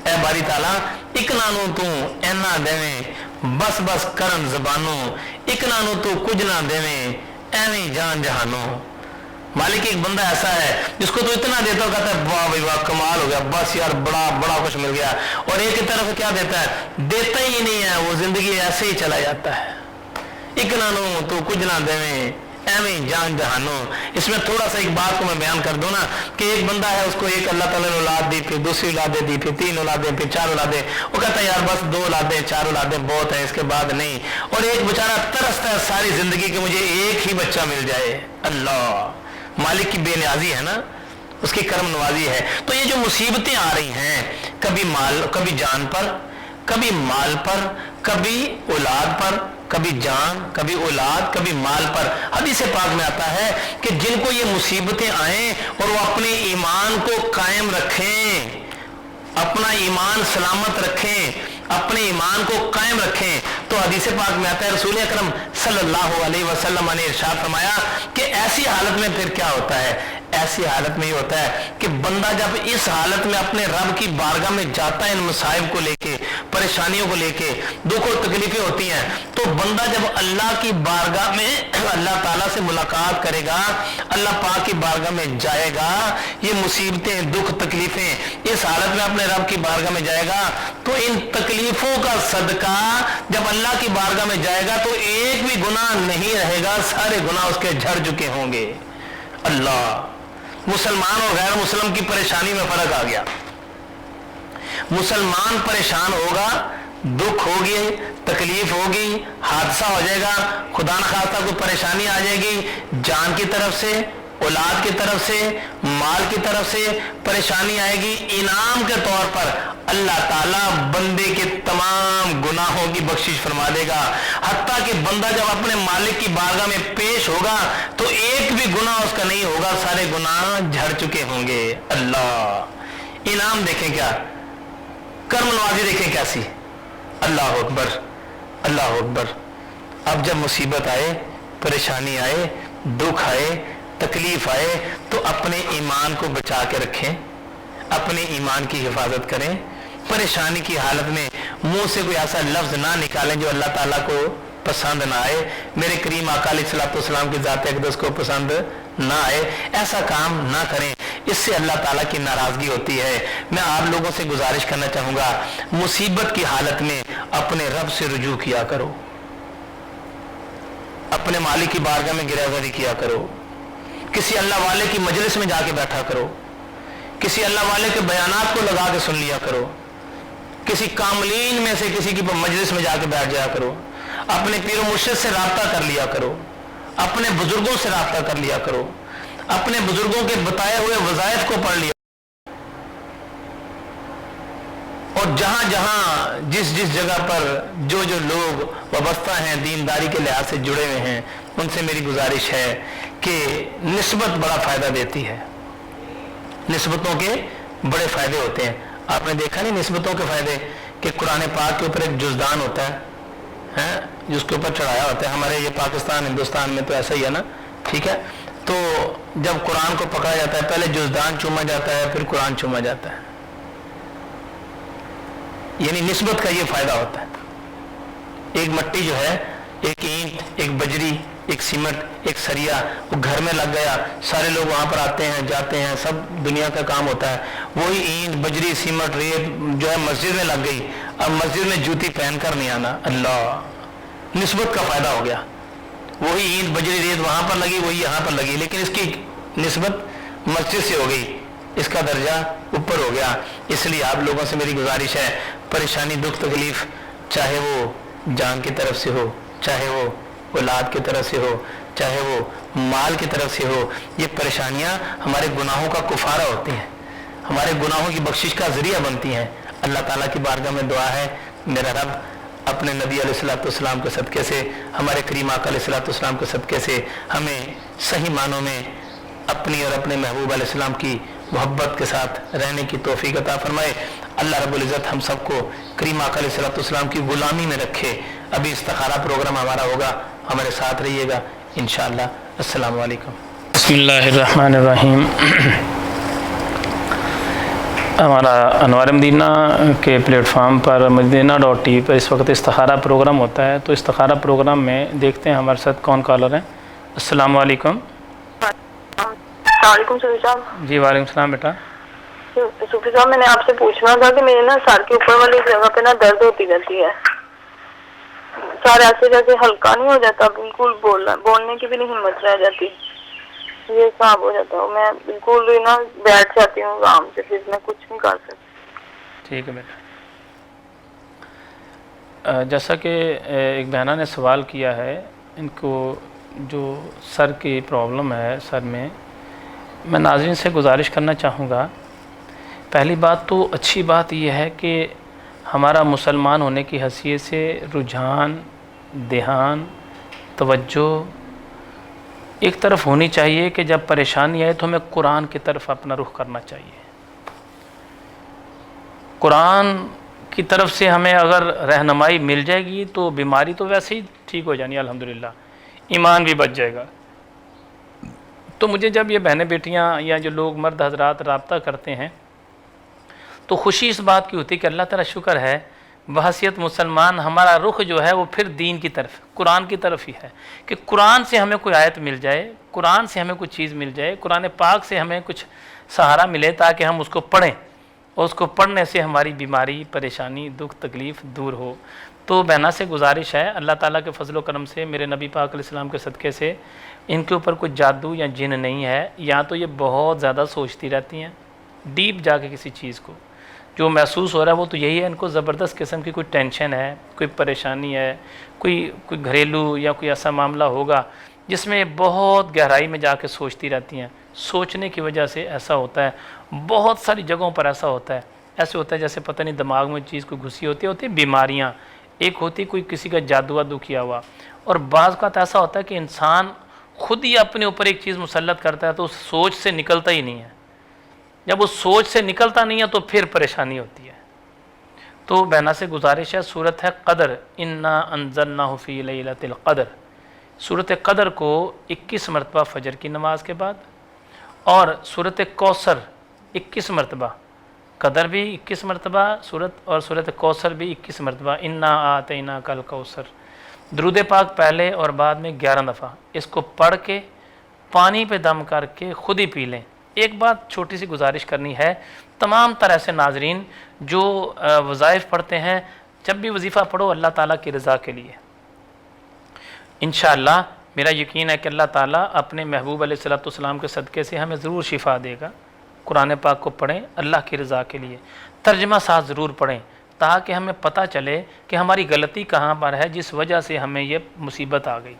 ऐ बारी ताला एक नानू तू एना देवे बस बस करन जबानो, एक नानू तू कुछ ना देवे एवं जान जहानो। मालिक एक बंदा ऐसा है जिसको तो इतना देता हो, कहता है वाह भाई वाह कमाल हो गया, बस यार बड़ा बड़ा कुछ मिल गया। और एक तरफ क्या देता है, देता ही नहीं है, वो जिंदगी ऐसे ही चला जाता है। एक नानू तू कुछ ना देवे एवं जान जहानो। इसमें थोड़ा सा एक बात को मैं बयान कर दूं ना, कि एक बंदा है, उसको एक अल्लाह ताला ने औलाद दी, फिर दूसरी औलादें दी, फिर 3 औलादें, फिर 4 औलादें। वो कहता है यार बस 2 औलादें 4 औलादें बहुत है, इसके बाद नहीं। और एक बेचारा तरसता है सारी जिंदगी कि मुझे एक ही बच्चा मिल जाए। अल्लाह, मालिक की बेनियाजी है ना, उसकी करम नवाजी है। तो ये जो मुसीबतें आ रही हैं, कभी माल, कभी जान पर, कभी माल पर, कभी औलाद पर, कभी जान, कभी औलाद, कभी माल पर। हदीस पाक में आता है कि जिनको ये मुसीबतें आए और वो अपने ईमान को कायम रखें, अपना ईमान सलामत रखें, अपने ईमान को कायम रखें, तो हदीस पाक में आता है रसूल अकरम सल्लल्लाहु अलैहि वसल्लम ने इरशाद फरमाया कि ऐसी हालत में फिर क्या होता है। ऐसी हालत में ये होता है कि बंदा जब इस हालत में अपने रब की बारगाह में जाता है, इन मसाइब को लेके, परेशानियों को लेके, दुख और तकलीफें होती हैं, तो बंदा जब अल्लाह की बारगाह में अल्लाह ताला से मुलाकात करेगा, अल्लाह पाक की बारगाह में जाएगा, ये मुसीबतें, दुख, तकलीफें, इस हालत में अपने रब की बारगाह में जाएगा, तो इन तकलीफों का सदका जब अल्लाह की बारगाह में जाएगा तो एक भी गुनाह नहीं रहेगा, सारे गुनाह उसके झड़ चुके होंगे। अल्लाह, मुसलमान और गैर मुसलमान की परेशानी में फर्क आ गया। मुसलमान परेशान होगा, दुख होगी, तकलीफ होगी, हादसा हो जाएगा, खुदा न खास्ता कोई परेशानी आ जाएगी, जान की तरफ से, औलाद की तरफ से, माल की तरफ से परेशानी आएगी। इनाम के तौर पर अल्लाह ताला बंदे के तमाम गुनाहों की बख्शिश फरमा देगा। हत्ता कि बंदा जब अपने मालिक की बारगाह में पेश होगा तो एक भी गुनाह उसका नहीं होगा, सारे गुनाह झड़ चुके होंगे। अल्लाह, इनाम देखें क्या, कर्म नवाजी देखें कैसी। अल्लाह अकबर, अल्लाह अकबर। अब जब मुसीबत आए, परेशानी आए, दुख आए, तकलीफ आए, तो अपने ईमान को बचा के रखें, अपने ईमान की हिफाजत करें। परेशानी की हालत में मुंह से कोई ऐसा लफ्ज ना निकालें जो अल्लाह ताला को पसंद ना आए, मेरे करीम आका अलैहिस्सलाम की ज़ात अक़दस को पसंद ना आए, ऐसा काम ना करें, इससे अल्लाह ताला की नाराजगी होती है। मैं आप लोगों से गुजारिश करना चाहूंगा, मुसीबत की हालत में अपने रब से रुजू किया करो, अपने मालिक की बारगाह में गिरफ्तारी किया करो, किसी अल्लाह वाले की मजलिस में जाके बैठा करो, किसी अल्लाह वाले के बयानात को लगा के सुन लिया करो, किसी कामलीन में से किसी की मजलिस में जाके बैठ जाया करो, अपने पीर मुर्शिद से राब्ता कर लिया करो, अपने बुजुर्गों से राब्ता कर लिया करो, اپنے بزرگوں کے بتائے ہوئے وظائف کو پڑھ لیا، اور جہاں جہاں جس جس جگہ پر جو جو لوگ وابستہ ہیں، دینداری کے لحاظ سے جڑے ہوئے ہیں، ان سے میری گزارش ہے کہ نسبت بڑا فائدہ دیتی ہے، نسبتوں کے بڑے فائدے ہوتے ہیں۔ آپ نے دیکھا نہیں نسبتوں کے فائدے، کہ قرآن پاک کے اوپر ایک جزدان ہوتا ہے جس کے اوپر چڑھایا ہوتا ہے، ہمارے یہ پاکستان ہندوستان میں تو ایسا ہی ہے نا، ٹھیک ہے، تو جب قرآن کو پکڑا جاتا ہے پہلے جزدان چوما جاتا ہے، پھر قرآن چوما جاتا ہے، یعنی نسبت کا یہ فائدہ ہوتا ہے۔ ایک مٹی جو ہے، ایک اینٹ، ایک بجری، ایک سیمنٹ، ایک سریا، وہ گھر میں لگ گیا، سارے لوگ وہاں پر آتے ہیں جاتے ہیں، سب دنیا کا کام ہوتا ہے، وہی اینٹ بجری سیمنٹ ریت جو ہے مسجد میں لگ گئی، اب مسجد میں جوتی پہن کر نہیں آنا، اللہ، نسبت کا فائدہ ہو گیا، وہی اینٹ بجری ریت وہاں پر لگی وہی یہاں پر لگی، لیکن اس کی نسبت مسجد سے ہو گئی، اس کا درجہ اوپر ہو گیا۔ اس لیے آپ لوگوں سے میری گزارش ہے، پریشانی دکھ تکلیف چاہے وہ جان کی طرف سے ہو، چاہے وہ اولاد کی طرف سے ہو، چاہے وہ مال کی طرف سے ہو، یہ پریشانیاں ہمارے گناہوں کا کفارہ ہوتی ہیں، ہمارے گناہوں کی بخشش کا ذریعہ بنتی ہیں۔ اللہ تعالیٰ کی بارگاہ میں دعا ہے، میرا رب اپنے نبی علیہ الصلوۃ والسلام کے صدقے سے، ہمارے کریم آقا علیہ الصلوۃ والسلام کے صدقے سے ہمیں صحیح معنوں میں اپنی اور اپنے محبوب علیہ السلام کی محبت کے ساتھ رہنے کی توفیق عطا فرمائے۔ اللہ رب العزت ہم سب کو کریم آقا علیہ الصلوۃ والسلام کی غلامی میں رکھے۔ ابھی استخارہ پروگرام ہمارا ہوگا، ہمارے ساتھ رہیے گا انشاءاللہ۔ السلام علیکم۔ بسم اللہ الرحمن الرحیم۔ ہمارا انوار مدینہ کے پلیٹ فارم پر مدینہ.tv پر اس وقت استخارہ پروگرام ہوتا ہے، تو استخارہ پروگرام میں دیکھتے ہیں ہمارے ساتھ کون کالر ہیں۔ السلام علیکم۔ السلام علیکم صوفی صاحب۔ جی وعلیکم السلام بیٹا۔ صوفی صاحب، میں نے آپ سے پوچھنا تھا کہ میرے نا سر کے اوپر والی جگہ پہ نا درد ہوتی رہتی ہے، سر ایسے جیسے ہلکا نہیں ہو جاتا، بالکل بولنے کی بھی نہیں ہمت رہ جاتی، یہ حساب ہو جاتا ہے، میں بالکل نا بیٹھ جاتی ہوں آرام سے، پھر میں کچھ نہیں کر سکتی۔ ٹھیک ہے بیٹا، جیسا کہ ایک بہنہ نے سوال کیا ہے، ان کو جو سر کی پرابلم ہے سر میں ناظرین سے گزارش کرنا چاہوں گا۔ پہلی بات تو اچھی بات یہ ہے کہ ہمارا مسلمان ہونے کی حیثیت سے رجحان، دھیان، توجہ ایک طرف ہونی چاہیے کہ جب پریشانی آئے تو ہمیں قرآن کی طرف اپنا رخ کرنا چاہیے۔ قرآن کی طرف سے ہمیں اگر رہنمائی مل جائے گی تو بیماری تو ویسے ہی ٹھیک ہو جانی الحمدللہ، ایمان بھی بچ جائے گا۔ تو مجھے جب یہ بہنیں بیٹیاں یا جو لوگ مرد حضرات رابطہ کرتے ہیں تو خوشی اس بات کی ہوتی ہے کہ اللہ تعالیٰ شکر ہے بحیثیت مسلمان ہمارا رخ جو ہے وہ پھر دین کی طرف، قرآن کی طرف ہی ہے، کہ قرآن سے ہمیں کوئی آیت مل جائے، قرآن سے ہمیں کوئی چیز مل جائے، قرآن پاک سے ہمیں کچھ سہارا ملے تاکہ ہم اس کو پڑھیں اور اس کو پڑھنے سے ہماری بیماری، پریشانی، دکھ تکلیف دور ہو۔ تو بہنا سے گزارش ہے، اللہ تعالیٰ کے فضل و کرم سے، میرے نبی پاک علیہ السلام کے صدقے سے ان کے اوپر کوئی جادو یا جن نہیں ہے، یا تو یہ بہت زیادہ سوچتی رہتی ہیں ڈیپ جا کے کسی چیز کو، جو محسوس ہو رہا ہے وہ تو یہی ہے، ان کو زبردست قسم کی کوئی ٹینشن ہے، کوئی پریشانی ہے، کوئی گھریلو یا کوئی ایسا معاملہ ہوگا جس میں بہت گہرائی میں جا کے سوچتی رہتی ہیں۔ سوچنے کی وجہ سے ایسا ہوتا ہے، بہت ساری جگہوں پر ایسا ہوتا ہے، ایسے ہوتا ہے جیسے پتہ نہیں دماغ میں چیز کوئی گھسی ہوتی ہے بیماریاں، ایک ہوتی کوئی کسی کا جادو وادو کیا ہوا، اور بعض کا ایسا ہوتا ہے کہ انسان خود ہی اپنے اوپر ایک چیز مسلط کرتا ہے تو اس سوچ سے نکلتا ہی نہیں ہے، جب وہ سوچ سے نکلتا نہیں ہے تو پھر پریشانی ہوتی ہے۔ تو بہنا سے گزارش ہے، سورت ہے قدر، انا انزلناہ فی لیلۃ القدر، سورت قدر کو 21 مرتبہ فجر کی نماز کے بعد، اور سورت کوثر 21 مرتبہ، قدر بھی 21 مرتبہ سورت، اور سورت کوثر بھی 21 مرتبہ، انا اعطیناک الکوثر، درود پاک پہلے اور بعد میں 11 دفعہ، اس کو پڑھ کے پانی پہ دم کر کے خود ہی پی لیں۔ ایک بات چھوٹی سی گزارش کرنی ہے، تمام طرح سے ناظرین جو وظائف پڑھتے ہیں، جب بھی وظیفہ پڑھو اللہ تعالیٰ کی رضا کے لیے، انشاءاللہ میرا یقین ہے کہ اللہ تعالیٰ اپنے محبوب علیہ الصلوۃ والسلام کے صدقے سے ہمیں ضرور شفا دے گا۔ قرآن پاک کو پڑھیں اللہ کی رضا کے لیے، ترجمہ ساتھ ضرور پڑھیں تاکہ ہمیں پتہ چلے کہ ہماری غلطی کہاں پر ہے جس وجہ سے ہمیں یہ مصیبت آ گئی۔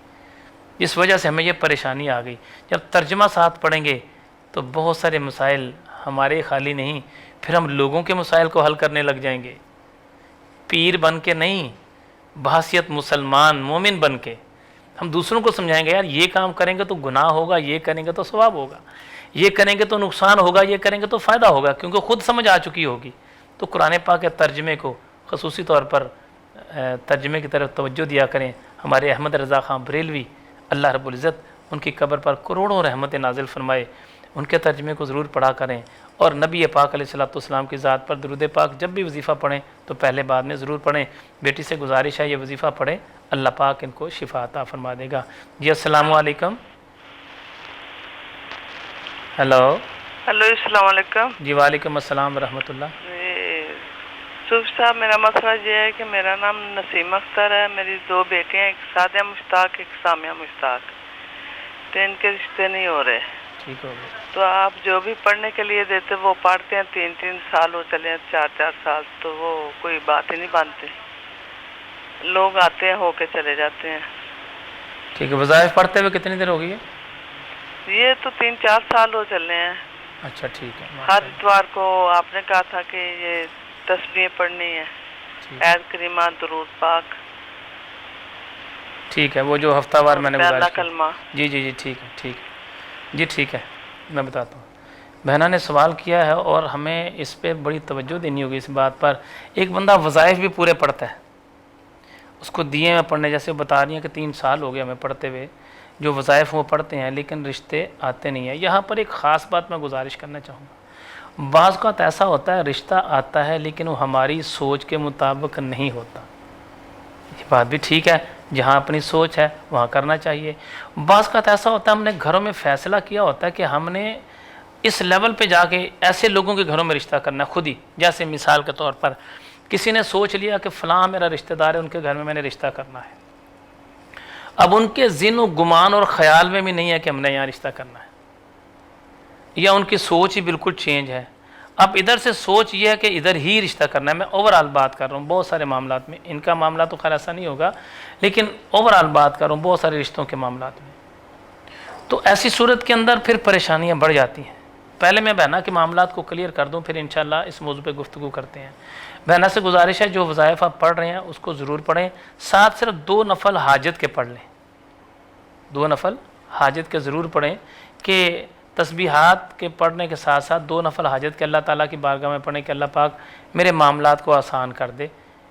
جس وجہ سے ہمیں یہ پریشانی آ گئی. جب ترجمہ ساتھ پڑھیں گے تو بہت سارے مسائل ہمارے خالی نہیں، پھر ہم لوگوں کے مسائل کو حل کرنے لگ جائیں گے. پیر بن کے نہیں، بحیثیت مسلمان مومن بن کے ہم دوسروں کو سمجھائیں گے، یار یہ کام کریں گے تو گناہ ہوگا، یہ کریں گے تو ثواب ہوگا، یہ کریں گے تو نقصان ہوگا، یہ کریں گے تو فائدہ ہوگا، کیونکہ خود سمجھ آ چکی ہوگی. تو قرآن پاک کے ترجمے کو خصوصی طور پر ترجمے کی طرف توجہ دیا کریں. ہمارے احمد رضا خان بریلوی، اللہ رب العزت ان کی قبر پر کروڑوں رحمتیں نازل فرمائے، ان کے ترجمے کو ضرور پڑھا کریں. اور نبی پاک علیہ الصلوۃ والسلام کی ذات پر درود پاک جب بھی وظیفہ پڑھیں تو پہلے بعد میں ضرور پڑھیں. بیٹی سے گزارش ہے یہ وظیفہ پڑھیں، اللہ پاک ان کو شفا عطا فرما دے گا. جی السلام علیکم. ہیلو. السلام علیکم. جی وعلیکم السلام ورحمۃ اللہ. صوفی صاحب میرا مسئلہ یہ ہے کہ میرا نام نسیم اختر ہے، میری 2 بیٹیاں، ایک سعدیہ مشتاق ایک سامیہ مشتاق، تو ان کے رشتے نہیں ہو رہے. ٹھیک ہو گیا. تو آپ جو بھی پڑھنے کے لیے دیتے وہ پڑھتے ہیں، 3 سال ہو چلے ہیں، 4 سال، تو وہ کوئی بات ہی نہیں مانتے. لوگ آتے ہیں ہو کے چلے جاتے ہیں. ٹھیک ہے. وظائف پڑھتے ہوئے کتنی دیر ہو گئی ہے؟ یہ تو 3-4 سال ہو چلے ہیں. اچھا ٹھیک ہے. ہر اتوار کو آپ نے کہا تھا کہ یہ تسبیح پڑھنی ہے، عید کریمہ، درود پاک. ٹھیک ہے. وہ جو ہفتہ وار میں نے پہلا گزارش کلمہ. جی جی جی ٹھیک ہے ٹھیک ہے جی ٹھیک ہے. میں بتاتا ہوں. بہنہ نے سوال کیا ہے اور ہمیں اس پہ بڑی توجہ دینی ہوگی اس بات پر. ایک بندہ وظائف بھی پورے پڑھتا ہے، اس کو دیے میں پڑھنے، جیسے بتا رہی ہیں کہ 3 سال ہو گئے ہمیں پڑھتے ہوئے، جو وظائف وہ پڑھتے ہیں لیکن رشتے آتے نہیں ہیں. یہاں پر ایک خاص بات میں گزارش کرنا چاہوں گا. بعض کا ایسا ہوتا ہے رشتہ آتا ہے لیکن وہ ہماری سوچ کے مطابق نہیں ہوتا. یہ بات بھی ٹھیک ہے، جہاں اپنی سوچ ہے وہاں کرنا چاہیے. بعض کا ایسا ہوتا ہے ہم نے گھروں میں فیصلہ کیا ہوتا ہے کہ ہم نے اس لیول پہ جا کے ایسے لوگوں کے گھروں میں رشتہ کرنا ہے خود ہی. جیسے مثال کے طور پر کسی نے سوچ لیا کہ فلاں میرا رشتہ دار ہے، ان کے گھر میں نے رشتہ کرنا ہے. اب ان کے ذہن و گمان اور خیال میں بھی نہیں ہے کہ ہم نے یہاں رشتہ کرنا ہے، یا ان کی سوچ ہی بالکل چینج ہے. اب ادھر سے سوچ یہ ہے کہ ادھر ہی رشتہ کرنا ہے. میں اوور آل بات کر رہا ہوں بہت سارے معاملات میں، ان کا معاملہ تو خیر ایسا نہیں ہوگا، لیکن اوور آل بات کر رہا ہوں بہت سارے رشتوں کے معاملات میں. تو ایسی صورت کے اندر پھر پریشانیاں بڑھ جاتی ہیں. پہلے میں بہنا کے معاملات کو کلیئر کر دوں، پھر انشاءاللہ اس موضوع پہ گفتگو کرتے ہیں. بہنا سے گزارش ہے جو وظائف آپ پڑھ رہے ہیں اس کو ضرور پڑھیں. ساتھ صرف 2 نفل حاجت کے پڑھ لیں، 2 نفل حاجت کے ضرور پڑھیں. کہ تسبیحات کے پڑھنے کے ساتھ ساتھ 2 نفل حاجت کے اللہ تعالیٰ کی بارگاہ میں پڑھیں کہ اللہ پاک میرے معاملات کو آسان کر دے،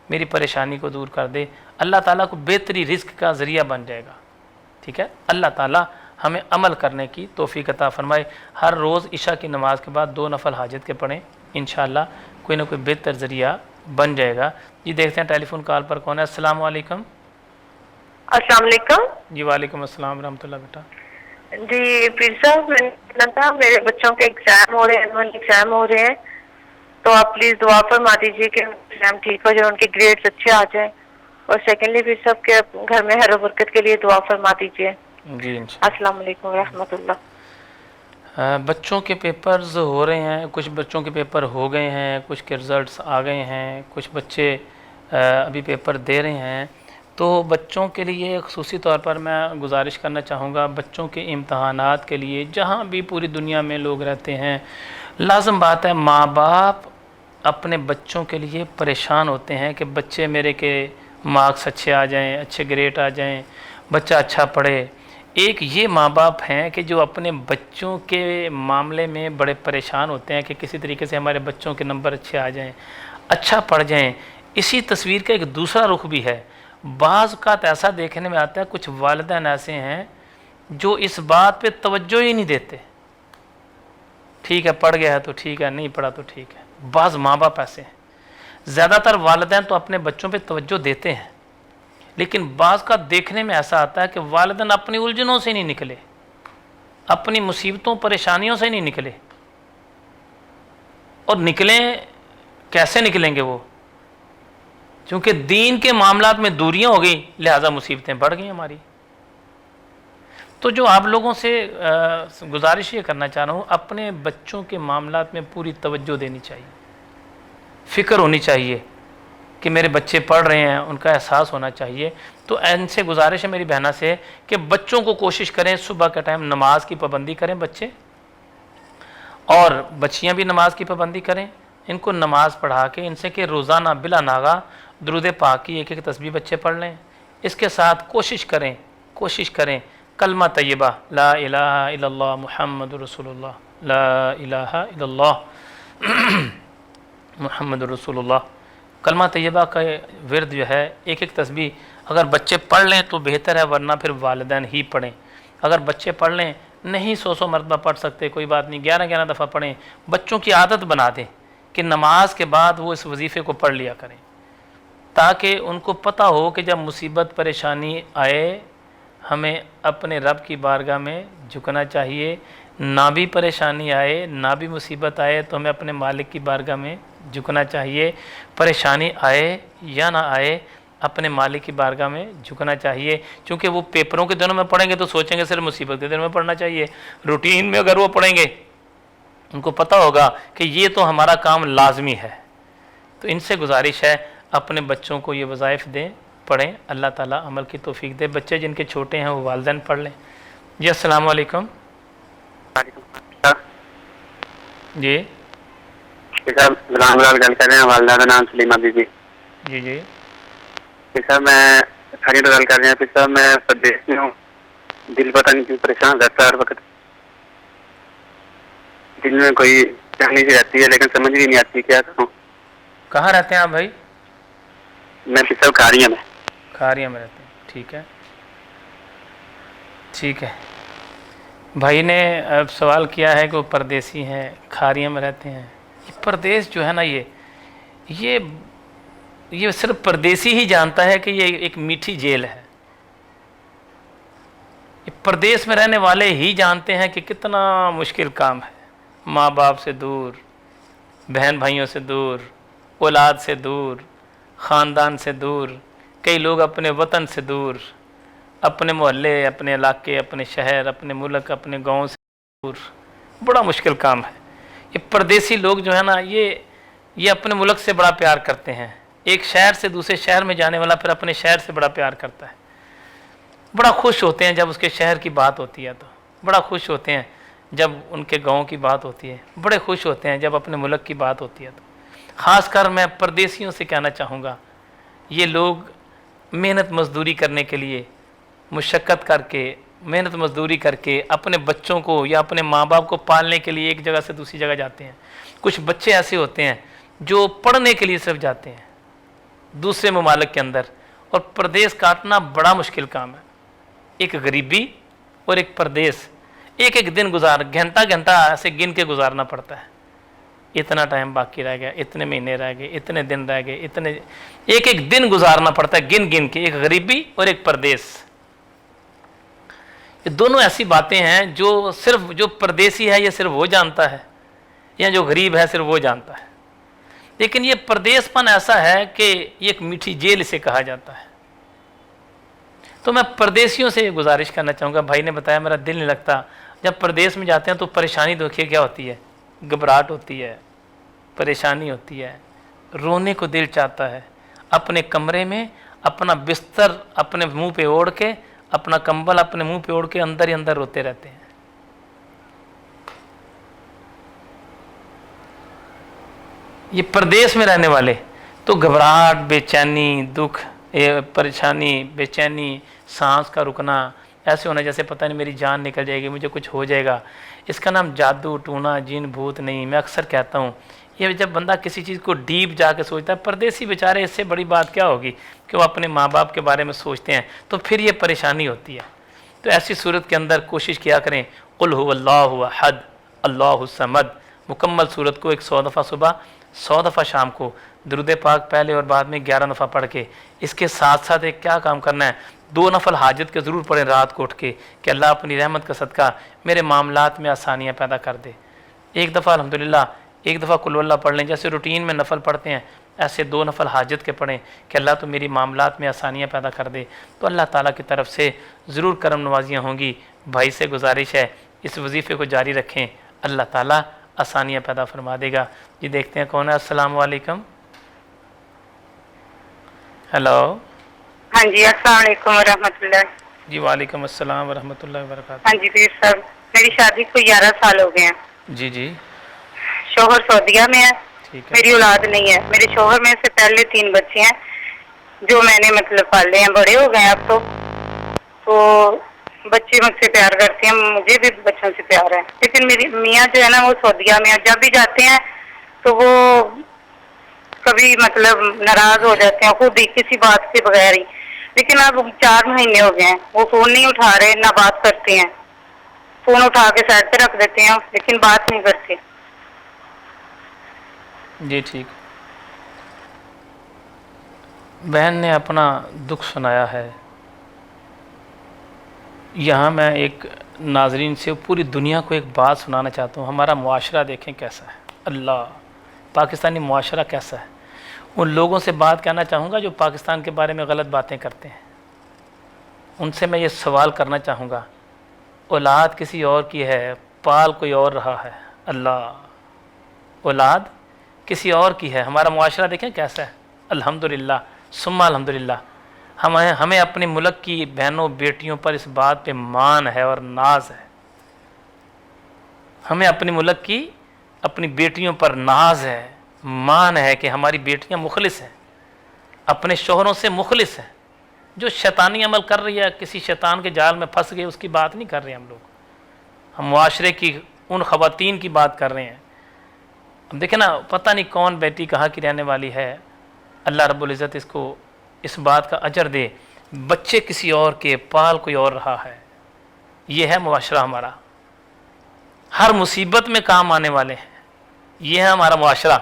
میری پریشانی کو دور کر دے. اللہ تعالیٰ کو بہتری رزق کا ذریعہ بن جائے گا. ٹھیک ہے. اللہ تعالیٰ ہمیں عمل کرنے کی توفیق عطا فرمائے. ہر روز عشاء کی نماز کے بعد 2 نفل حاجت کے پڑھیں، انشاءاللہ کوئی نہ کوئی بہتر ذریعہ بن جائے گا. جی دیکھتے ہیں ٹیلی فون کال پر کون ہے. السلام علیکم. السلام علیکم. جی وعلیکم السلام ورحمۃ اللہ. بیٹا جی پیر صاحب، میں نے کہنا تھا میرے بچوں کے ایگزام ہو رہے ہیں، اینوئل ایگزام ہو رہے ہیں، تو آپ پلیز دعا فرما دیجیے کہ ایگزام ٹھیک ہو جائے، ان کے گریڈز اچھے آ جائیں. اور سیکنڈلی پیر صاحب کے گھر میں خیر و برکت کے لیے دعا فرما دیجیے. جی انشاءاللہ. السلام علیکم ورحمۃ اللہ. بچوں کے پیپرز ہو رہے ہیں، کچھ بچوں کے پیپر ہو گئے ہیں، کچھ کے رزلٹس آ گئے ہیں، کچھ بچے ابھی پیپر دے رہے ہیں. تو بچوں کے لیے خصوصی طور پر میں گزارش کرنا چاہوں گا، بچوں کے امتحانات کے لیے جہاں بھی پوری دنیا میں لوگ رہتے ہیں، لازم بات ہے ماں باپ اپنے بچوں کے لیے پریشان ہوتے ہیں کہ بچے میرے کے مارکس اچھے آ جائیں، اچھے گریڈ آ جائیں، بچہ اچھا پڑھے. ایک یہ ماں باپ ہیں کہ جو اپنے بچوں کے معاملے میں بڑے پریشان ہوتے ہیں کہ کسی طریقے سے ہمارے بچوں کے نمبر اچھے آ جائیں، اچھا پڑھ جائیں. اسی تصویر کا ایک دوسرا رخ بھی ہے. بعض کا ایسا دیکھنے میں آتا ہے کچھ والدین ایسے ہیں جو اس بات پہ توجہ ہی نہیں دیتے. ٹھیک ہے پڑھ گیا ہے تو ٹھیک ہے، نہیں پڑھا تو ٹھیک ہے. بعض ماں باپ ایسے ہیں. زیادہ تر والدین تو اپنے بچوں پہ توجہ دیتے ہیں، لیکن بعض کا دیکھنے میں ایسا آتا ہے کہ والدین اپنی الجھنوں سے نہیں نکلے، اپنی مصیبتوں پریشانیوں سے نہیں نکلے. اور نکلیں کیسے نکلیں گے وہ؟ چونکہ دین کے معاملات میں دوریاں ہو گئی، لہٰذا مصیبتیں بڑھ گئی ہماری. تو جو آپ لوگوں سے گزارش یہ کرنا چاہ رہا ہوں، اپنے بچوں کے معاملات میں پوری توجہ دینی چاہیے، فکر ہونی چاہیے کہ میرے بچے پڑھ رہے ہیں، ان کا احساس ہونا چاہیے۔ تو ان سے گزارش ہے میری بہنوں سے کہ بچوں کو کوشش کریں صبح کے ٹائم نماز کی پابندی کریں بچے، اور بچیاں بھی نماز کی پابندی کریں، ان کو نماز پڑھا کے ان سے کہ روزانہ بلا ناغہ درود پاک کی ایک تسبیح بچے پڑھ لیں۔ اس کے ساتھ کوشش کریں کلمہ طیبہ لا الہ الا اللہ محمد رسول اللہ، لا الہ الا اللہ محمد رسول اللہ، کلمہ طیبہ کا ورد جو ہے ایک تسبیح اگر بچے پڑھ لیں تو بہتر ہے، ورنہ پھر والدین ہی پڑھیں۔ اگر بچے پڑھ لیں، نہیں 100 مرتبہ پڑھ سکتے کوئی بات نہیں، 11 دفعہ پڑھیں، بچوں کی عادت بنا دیں کہ نماز کے بعد وہ اس وظیفے کو پڑھ لیا کریں، تاکہ ان کو پتہ ہو کہ جب مصیبت پریشانی آئے ہمیں اپنے رب کی بارگاہ میں جھکنا چاہیے، نہ بھی پریشانی آئے نہ بھی مصیبت آئے تو ہمیں اپنے مالک کی بارگاہ میں جھکنا چاہیے، پریشانی آئے یا نہ آئے اپنے مالک کی بارگاہ میں جھکنا چاہیے، چونکہ وہ پیپروں کے دنوں میں پڑھیں گے تو سوچیں گے صرف مصیبت کے دنوں میں پڑھنا چاہیے، روٹین میں اگر وہ پڑھیں گے ان کو پتہ ہوگا کہ یہ تو ہمارا کام لازمی ہے۔ تو ان سے گزارش ہے اپنے بچوں کو یہ وظائف دیں، پڑھیں، اللہ تعالیٰ عمل کی توفیق دے۔ بچے جن کے چھوٹے ہیں وہ والدین پڑھ لیں۔ جی السلام علیکم۔ جی صاحب غلام لال گل کر رہے ہیں، والدہ کا نام سلیمہ بی بی۔ جی جی صاحب میں کھڑی تو گل کر رہے ہیں صاحب، میں پردیس میں ہوں، دل پتہ نہیں کیوں پریشان رہتا ہے ہر وقت، دل میں کوئی چہنی سی رہتی ہے لیکن سمجھ بھی نہیں آتی کیا کروں۔ کہاں رہتے ہیں آپ بھائی؟ میں صاحب کھاریاں میں۔ کھاریاں میں رہتے ہیں، ٹھیک ہے ٹھیک ہے۔ بھائی نے اب سوال کیا ہے کہ وہ پردیسی ہیں، کھاریاں میں رہتے ہیں۔ یہ پردیس جو ہے نا یہ صرف پردیسی ہی جانتا ہے کہ یہ ایک میٹھی جیل ہے۔ یہ پردیس میں رہنے والے ہی جانتے ہیں کہ کتنا مشکل کام ہے، ماں باپ سے دور، بہن بھائیوں سے دور، اولاد سے دور، خاندان سے دور، کئی لوگ اپنے وطن سے دور، اپنے محلے، اپنے علاقے، اپنے شہر، اپنے ملک، اپنے گاؤں سے دور۔ بڑا مشکل کام ہے۔ یہ پردیسی لوگ جو ہے نا یہ اپنے ملک سے بڑا پیار کرتے ہیں۔ ایک شہر سے دوسرے شہر میں جانے والا پھر اپنے شہر سے بڑا پیار کرتا ہے۔ بڑا خوش ہوتے ہیں جب اس کے شہر کی بات ہوتی ہے، تو بڑا خوش ہوتے ہیں جب ان کے گاؤں کی بات ہوتی ہے، بڑے خوش ہوتے ہیں جب اپنے ملک کی بات ہوتی ہے۔ تو خاص کر میں پردیسیوں سے کہنا چاہوں گا، یہ لوگ محنت مزدوری کرنے کے لیے مشقت کر کے، محنت مزدوری کر کے اپنے بچوں کو یا اپنے ماں باپ کو پالنے کے لیے ایک جگہ سے دوسری جگہ جاتے ہیں۔ کچھ بچے ایسے ہوتے ہیں جو پڑھنے کے لیے صرف جاتے ہیں دوسرے ممالک کے اندر، اور پردیس کاٹنا بڑا مشکل کام ہے۔ ایک غریبی اور ایک پردیس، ایک دن گھنٹہ ایسے گن کے گزارنا پڑتا ہے، اتنا ٹائم باقی رہ گیا، اتنے مہینے رہ گئے، اتنے دن رہ گئے، ایک دن گزارنا پڑتا ہے گن کے، ایک غریبی اور ایک پردیس۔ یہ دونوں ایسی باتیں ہیں جو پردیسی ہے یہ صرف وہ جانتا ہے، یا جو غریب ہے صرف وہ جانتا ہے۔ لیکن یہ پردیس پن ایسا ہے کہ یہ ایک میٹھی جیل اسے کہا جاتا ہے۔ تو میں پردیسیوں سے یہ گزارش کرنا چاہوں گا، بھائی نے بتایا میرا دل نہیں لگتا، جب پردیس میں جاتے ہیں تو پریشانی دیکھیے کیا ہوتی ہے، گھبراہٹ ہوتی ہے، پریشانی ہوتی ہے، رونے کو دل چاہتا ہے، اپنے کمرے میں اپنا بستر اپنے منہ پہ اوڑھ کے، اپنا کمبل اپنے منہ پہ اوڑھ کے اندر ہی اندر روتے رہتے ہیں۔ یہ پردیس میں رہنے والے تو گھبراہٹ، بے چینی، دکھ، پریشانی، بے چینی، سانس کا رکنا، ایسے ہونا جیسے پتہ نہیں میری جان نکل جائے گی، مجھے کچھ ہو جائے گا۔ اس کا نام جادو ٹونا جن بھوت نہیں۔ میں اکثر کہتا ہوں یہ جب بندہ کسی چیز کو ڈیپ جا کے سوچتا ہے، پردیسی بیچارے اس سے بڑی بات کیا ہوگی کہ وہ اپنے ماں باپ کے بارے میں سوچتے ہیں، تو پھر یہ پریشانی ہوتی ہے۔ تو ایسی صورت کے اندر کوشش کیا کریں قل هو اللہ احد اللہ الصمد، مکمل صورت کو 100 دفعہ صبح، 100 دفعہ شام کو، درود پاک پہلے اور بعد میں 11 دفعہ پڑھ کے، اس کے ساتھ ساتھ ایک کیا کام کرنا ہے، 2 نفل حاجت کے ضرور پڑھیں رات کو اٹھ کے کہ اللہ اپنی رحمت کا صدقہ میرے معاملات میں آسانیاں پیدا کر دے۔ ایک دفعہ الحمدللہ، ایک دفعہ قل اللہ پڑھ لیں، جیسے روٹین میں نفل پڑھتے ہیں ایسے 2 نفل حاجت کے پڑھیں کہ اللہ تو میری معاملات میں آسانیاں پیدا کر دے، تو اللہ تعالیٰ کی طرف سے ضرور کرم نوازیاں ہوں گی۔ بھائی سے گزارش ہے اس وظیفے کو جاری رکھیں، اللہ تعالیٰ آسانیاں پیدا فرما دے گا۔ جی دیکھتے ہیں کون ہے۔ السلام علیکم۔ हेलो। हाँ जी, अस्सलाम वालेकुम वरहमतुल्लाह। जी वालेकुम अस्सलाम वरहमतुल्लाहि वबरकातुहू। हाँ जी पीर साहब, मेरी शादी को 11 साल हो गए हैं। जी जी शोहर सऊदीया में है, ठीक है। मेरी औलाद नहीं है। मेरे शोहर में से पहले 3 बच्चे हैं जो मैंने मतलब पाले हैं, बड़े हो गए हैं अब तो बच्चे मुझसे प्यार करते हैं, मुझे भी बच्चों से प्यार है। लेकिन मेरी मियाँ जो है ना वो सऊदीया में है, जब भी जाते हैं तो वो कभी मतलब नाराज हो जाते हैं खुद ही किसी बात के बगैर ही। लेकिन अब 4 महीने हो गए हैं, वो फोन नहीं उठा रहे, ना बात करते हैं। फोन उठा के साइड पे रख देते हैं लेकिन बात नहीं करते। जी ठीक। बहन ने अपना दुख सुनाया है। यहाँ मैं एक नाजरीन से पूरी दुनिया को एक बात सुनाना चाहता हूँ। हमारा मुआशरा देखें कैसा है। अल्लाह, पाकिस्तानी मुआशरा कैसा है। उन लोगों से बात कहना चाहूँगा जो पाकिस्तान के बारे में गलत बातें करते हैं। उनसे मैं ये सवाल करना चाहूँगा, औलाद किसी और की है, पाल कोई और रहा है। अल्लाह, औलाद किसी और की है। हमारा मुआशरा देखें कैसा है। अल्हम्दुलिल्लाह सुम्मा अल्हम्दुलिल्लाह, हमें अपने मुल्क की बहनों बेटियों पर इस बात पे मान है और नाज है। हमें अपने मुल्क की अपनी बेटियों पर नाज है, मान है कि हमारी बेटियां मुखलिस हैं, अपने शोहरों से मुखलिस हैं। जो शैतानी अमल कर रही है, किसी शैतान के जाल में फंस गए, उसकी बात नहीं कर रहे हम लोग। हम मुआशरे की उन ख़वातीन की बात कर रहे हैं। अब देखें ना, पता नहीं कौन बेटी कहाँ की रहने वाली है। अल्लाह रब्बुल इज़्ज़त इसको इस बात का अजर दे। बच्चे किसी और के, पाल कोई और रहा है। ये है मुआशरा हमारा, हर मुसीबत में काम आने वाले हैं। ये है हमारा मुआशरा।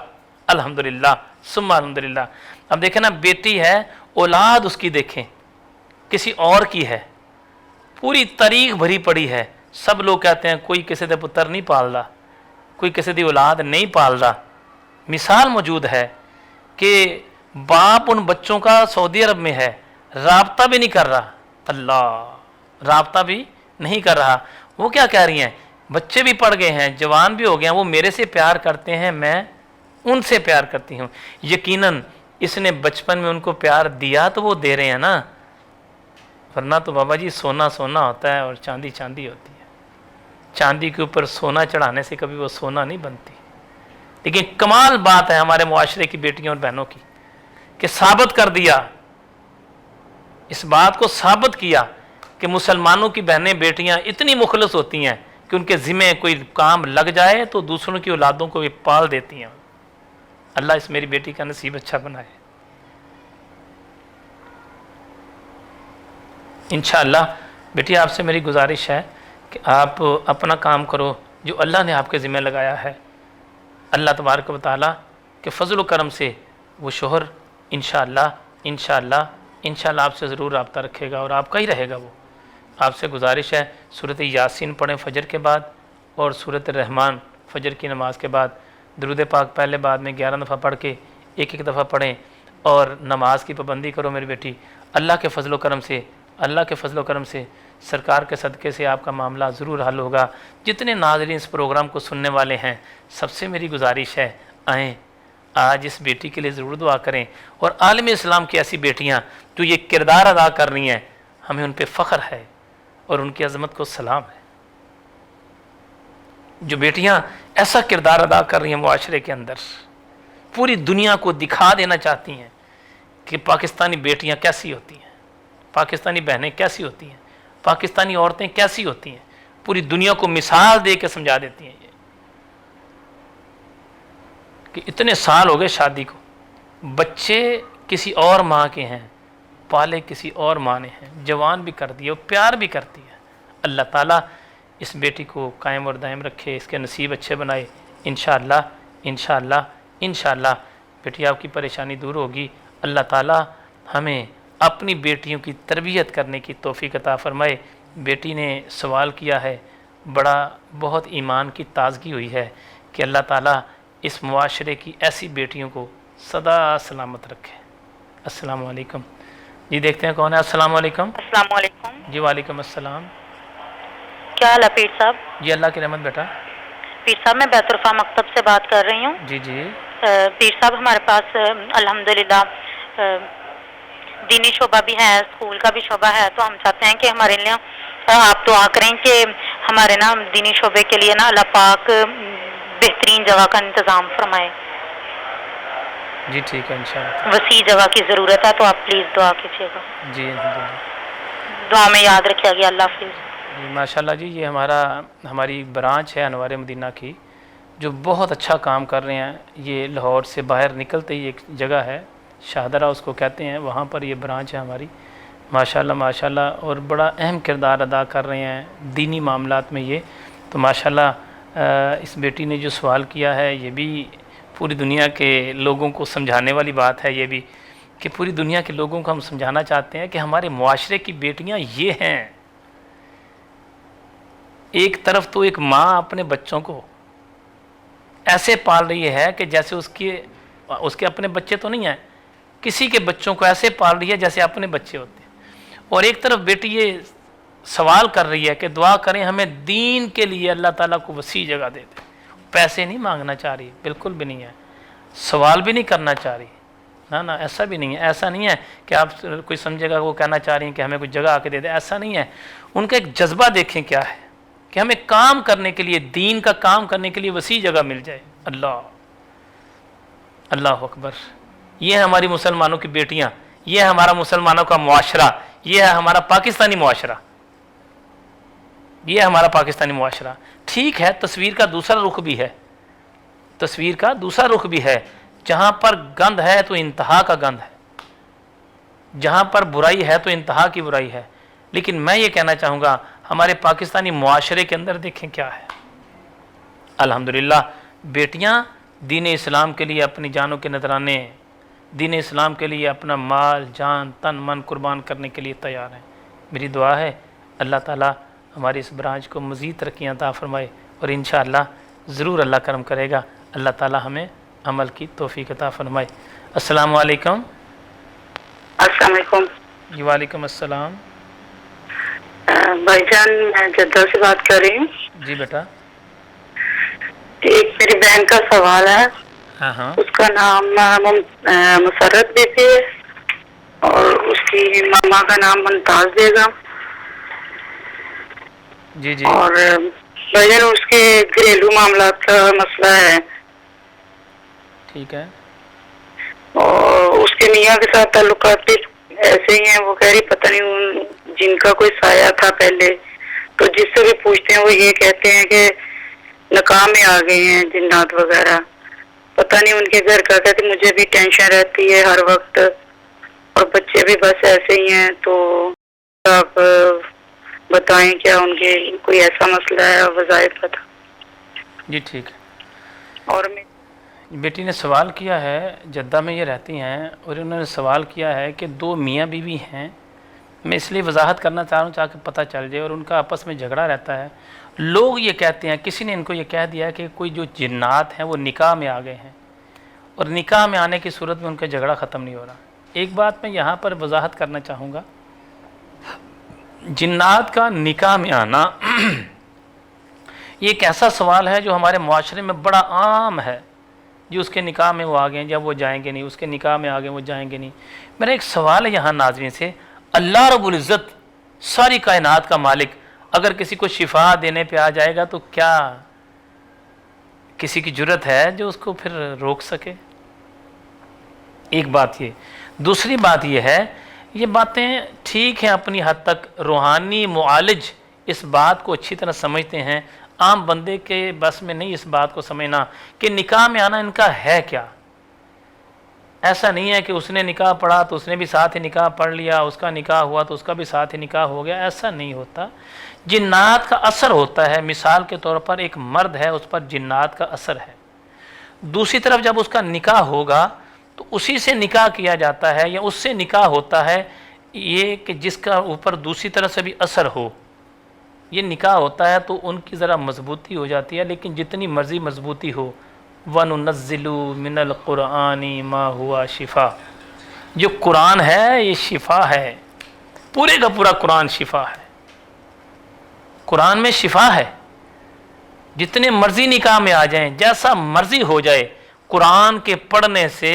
अल्हम्दुलिल्लाह सुम्मा अल्हम्दुलिल्लाह। अब देखें ना, बेटी है, औलाद उसकी देखें किसी और की है, पूरी तारीख भरी पड़ी है। सब लोग कहते हैं कोई किसी दे पुत्र नहीं पालदा, कोई किसी दी औलाद नहीं पालदा। मिसाल मौजूद है कि बाप उन बच्चों का सऊदी अरब में है, राब्ता भी नहीं कर रहा। अल्लाह, राब्ता भी नहीं कर रहा। वो क्या कह रही हैं, बच्चे भी पढ़ गए हैं, जवान भी हो गए हैं, वो मेरे से प्यार करते हैं, मैं उनसे प्यार करती हूँ। यकीनन इसने बचपन में उनको प्यार दिया तो वो दे रहे हैं ना, वरना तो बाबा जी सोना सोना होता है और चांदी चांदी होती है। चांदी के ऊपर सोना चढ़ाने से कभी वो सोना नहीं बनती। लेकिन कमाल बात है हमारे मुआशरे की बेटियों और बहनों की कि साबित कर दिया, इस बात को साबित किया कि मुसलमानों की बहनें बेटियां इतनी मुखलस होती हैं कि उनके ज़िम्मे कोई काम लग जाए तो दूसरों की औलादों को भी पाल देती हैं। अल्लाह इस मेरी बेटी का नसीब अच्छा बनाए। इंशाअल्लाह बेटी, आपसे मेरी गुजारिश है कि आप अपना काम करो जो अल्लाह ने आपके ज़िम्मे लगाया है। अल्लाह तबारक व तआला के फजल व करम से वो शोहर इंशाअल्लाह आपसे ज़रूर रब्ता रखेगा और आपका ही रहेगा। वो आपसे गुजारिश है, सूरत यासीन पढ़ें फजर के बाद और सूरत रहमान फजर की नमाज के बाद। दुरूद पाक पहले बाद में 11 दफ़ा पढ़ के एक दफ़ा पढ़ें और नमाज की पाबंदी करो मेरी बेटी। अल्लाह के फजल व करम से सरकार के सदक़े से आपका मामला ज़रूर हल होगा। जितने नाज़रीन इस प्रोग्राम को सुनने वाले हैं, सबसे मेरी गुजारिश है, आएँ आज इस बेटी के लिए ज़रूर दुआ करें। और आलम इस्लाम की ऐसी बेटियां जो ये किरदार अदा कर रही हैं, हमें उन पर फ़ख्र है और उनकी अज़मत को सलाम है। जो बेटियां ऐसा किरदार अदा कर रही हैं मुआशरे के अंदर, पूरी दुनिया को दिखा देना चाहती हैं कि पाकिस्तानी बेटियां कैसी होती हैं, पाकिस्तानी बहनें कैसी होती हैं, पाकिस्तानी औरतें कैसी होती हैं, पूरी दुनिया को मिसाल दे के समझा देती हैं। ये कि इतने साल हो गए शादी को, बच्चे किसी और माँ के हैं, पाले किसी और माँ ने हैं, जवान भी कर दिए और प्यार भी करती है। अल्लाह ताला इस बेटी को कायम और दायम रखे, इसके नसीब अच्छे बनाए। इंशाअल्लाह बेटी आपकी परेशानी दूर होगी। अल्लाह ताला हमें अपनी बेटियों की तरबियत करने की तौफीक अता फरमाए। बेटी ने सवाल किया है, बहुत ईमान की ताज़गी हुई है कि अल्लाह ताला इस मुआशरे की ऐसी बेटियों को सदा सलामत रखे। अस्सलाम वालेकुम। जी देखते हैं कौन है। अस्सलाम वालेकुम। अस्सलाम वालेकुम। जी वालेकुम अस्सलाम। क्या हाल है पीर साहब? जी अल्लाह की रहमत बेटा। पीर साहब मैं बैतुलफा मकतब से बात कर रही हूँ। जी जी। पीर साहब हमारे पास अल्हम्दुलिल्लाह दीनी शोबा भी है, स्कूल का भी शोबा है, तो हम चाहते हैं कि हमारे लिए आप दुआ करें कि हमारे ना दीनी शोबे के लिए ना अल्लाह पाक बेहतरीन जगह का इंतज़ाम फरमाए। जी ठीक है इंशाल्लाह। वसी जगह की ज़रूरत है, तो आप प्लीज़ दुआ कीजिएगा। जी अल्हम्दुलिल्लाह। दुआ में याद रखिएगा। अल्लाह हाफिज़। जी माशाल्लाह जी, ये हमारी ब्रांच है अनवार मदीना की, जो बहुत अच्छा काम कर रहे हैं। ये लाहौर से बाहर निकलते ही एक जगह है, शाहदरा उसको कहते हैं, वहाँ पर ये ब्रांच है हमारी। माशाल्लाह माशाल्लाह, और बड़ा अहम किरदार अदा कर रहे हैं दीनी मामलात में ये। तो माशाल्लाह इस बेटी ने जो सवाल किया है, ये भी पूरी दुनिया के लोगों को समझाने वाली बात है। ये भी कि पूरी दुनिया के लोगों को हम समझाना चाहते हैं कि हमारे मुआशरे की बेटियां ये हैं। एक तरफ तो एक माँ अपने बच्चों को ऐसे पाल रही है कि जैसे उसके अपने बच्चे तो नहीं हैं, किसी के बच्चों को ऐसे पाल रही है जैसे अपने बच्चे होते हैं। और एक तरफ बेटी ये सवाल कर रही है कि दुआ करें हमें दीन के लिए अल्लाह ताला को वसी जगह दे दे। पैसे नहीं मांगना चाह रही, बिल्कुल भी नहीं है, सवाल भी नहीं करना चाह रही, ना ना ऐसा भी नहीं है। ऐसा नहीं है कि आप कोई समझेगा वो कहना चाह रही हैं कि हमें कुछ जगह आके दे दे, ऐसा नहीं है। उनका एक जज्बा देखें क्या है कि हमें काम करने के लिए, दीन का काम करने के लिए वसी जगह मिल जाए। अल्लाह अल्लाह अकबर। ये है हमारी मुसलमानों की बेटियां, ये है हमारा मुसलमानों का मुआशरा, ये है हमारा पाकिस्तानी मुआशरा, ये है हमारा पाकिस्तानी मुआशरा। ठीक है, तस्वीर का दूसरा रुख भी है, तस्वीर का दूसरा रुख भी है। जहाँ पर गंद है तो इंतहा का गंद है, जहाँ पर बुराई है तो इंतहा की बुराई है। लेकिन मैं ये कहना चाहूँगा हमारे पाकिस्तानी मुआशरे के अंदर देखें क्या है। अल्हम्दुलिल्लाह बेटियाँ दीन इस्लाम के लिए अपनी जानों के नजराने, दीन इस्लाम के लिए अपना माल जान तन मन कुर्बान करने के लिए तैयार हैं। मेरी दुआ है अल्लाह ताला हमारी इस ब्रांच को मज़ीद तरक्कियाँ अता फरमाए, और इंशाअल्लाह ज़रूर अल्लाह करम करेगा। अल्लाह ताला हमें अमल की तौफीक अता फरमाए। अस्सलाम वालेकुम। अस्सलाम वालेकुम। जी वालेकुम अस्सलाम। भाईजान मैं जद्दा से बात कर रही हूँ। जी बेटा। एक मेरी बहन का सवाल है। हाँ हाँ। उसका नाम मुसरत बीबी है और उसकी मामा का नाम मुमताज बेगम। जी जी। और भाईजान उसके घरेलू मामलात का मसला है। ठीक है। और उसके मियाँ के साथ ताल्लुकात भी ऐसे ही हैं। वो कह रही पता नहीं जिनका कोई साया था पहले, तो जिससे भी पूछते हैं वो ये कहते हैं कि नकाम में आ गए हैं जिन्नात वगैरह। पता नहीं उनके घर का, कहते मुझे भी टेंशन रहती है हर वक्त, और बच्चे भी बस ऐसे ही हैं। तो आप बताएं क्या उनके कोई ऐसा मसला है वज़ाइफ का था। जी ठीक है। और बेटी ने सवाल किया है, जद्दा में ये रहती हैं, और उन्होंने सवाल किया है कि दो मियाँ बीवी हैं। मैं इसलिए वजाहत करना चाह रहा हूँ ताकि पता चल जाए, और उनका आपस में झगड़ा रहता है। लोग ये कहते हैं, किसी ने इनको ये कह दिया कि कोई जो जिन्नात हैं वो निकाह में आ गए हैं, और निकाह में आने की सूरत में उनका झगड़ा ख़त्म नहीं हो रहा। एक बात मैं यहाँ पर वजाहत करना चाहूँगा, जिन्नात का निकाह में आना ये एक ऐसा सवाल है जो हमारे मुआशरे में बड़ा आम है। जो उसके निकाह में वो आ गए जब वो जाएंगे नहीं, उसके निकाह में आ गए वो जाएंगे नहीं। मेरा एक सवाल है यहाँ नाज़रीन से, अल्लाह रब्बुल इज़्ज़त सारी कायनात का मालिक अगर किसी को शिफा देने पे आ जाएगा तो क्या किसी की जुर्रत है जो उसको फिर रोक सके? एक बात ये। दूसरी बात ये है, ये बातें ठीक हैं अपनी हद तक, रूहानी मुआलिज इस बात को अच्छी तरह समझते हैं। आम बंदे के बस में नहीं इस बात को समझना कि निकाह में आना इनका है क्या। ऐसा नहीं है कि उसने निकाह पढ़ा तो उसने भी साथ ही निकाह पढ़ लिया, उसका निकाह हुआ तो उसका भी साथ ही निकाह हो गया, ऐसा नहीं होता। जिन्नात का असर होता है। मिसाल के तौर पर एक मर्द है, उस पर जिन्नात का असर है। दूसरी तरफ जब उसका निकाह होगा तो उसी से निकाह किया जाता है, या उससे निकाह होता है ये कि जिसका ऊपर दूसरी तरफ से भी असर हो, ये निकाह होता है। तो उनकी ज़रा मजबूती हो जाती है, लेकिन जितनी मर्ज़ी मजबूती हो, वनुनज़्ज़िलु मिनल क़ुरआनी मा हुआ शिफ़ा, जो कुरान है ये शिफ़ा है, पूरे का पूरा कुरान शिफ़ा है। कुरान में शिफ़ा है। जितने मर्ज़ी निकाह में आ जाएं, जैसा मर्ज़ी हो जाए, कुरान के पढ़ने से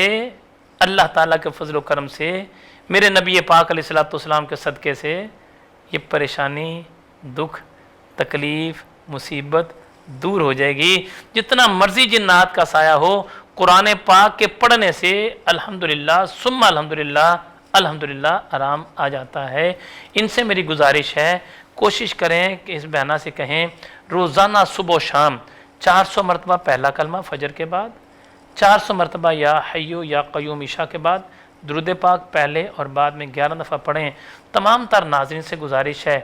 अल्लाह ताला के फजल व करम से میرے نبی پاک علیہ الصلوۃ والسلام کے صدقے سے یہ پریشانی، دکھ، تکلیف، مصیبت دور ہو جائے گی۔ جتنا مرضی جنات کا سایہ ہو، قرآن پاک کے پڑھنے سے الحمدللہ ثم الحمدللہ الحمدللہ آرام آ جاتا ہے۔ ان سے میری گزارش ہے، کوشش کریں کہ اس بہنا سے کہیں روزانہ صبح و شام 400 مرتبہ پہلا کلمہ فجر کے بعد، 400 مرتبہ یا حیو یا قیوم عشاء کے بعد، درود پاک پہلے اور بعد میں 11 دفعہ پڑھیں۔ تمام تر ناظرین سے گزارش ہے،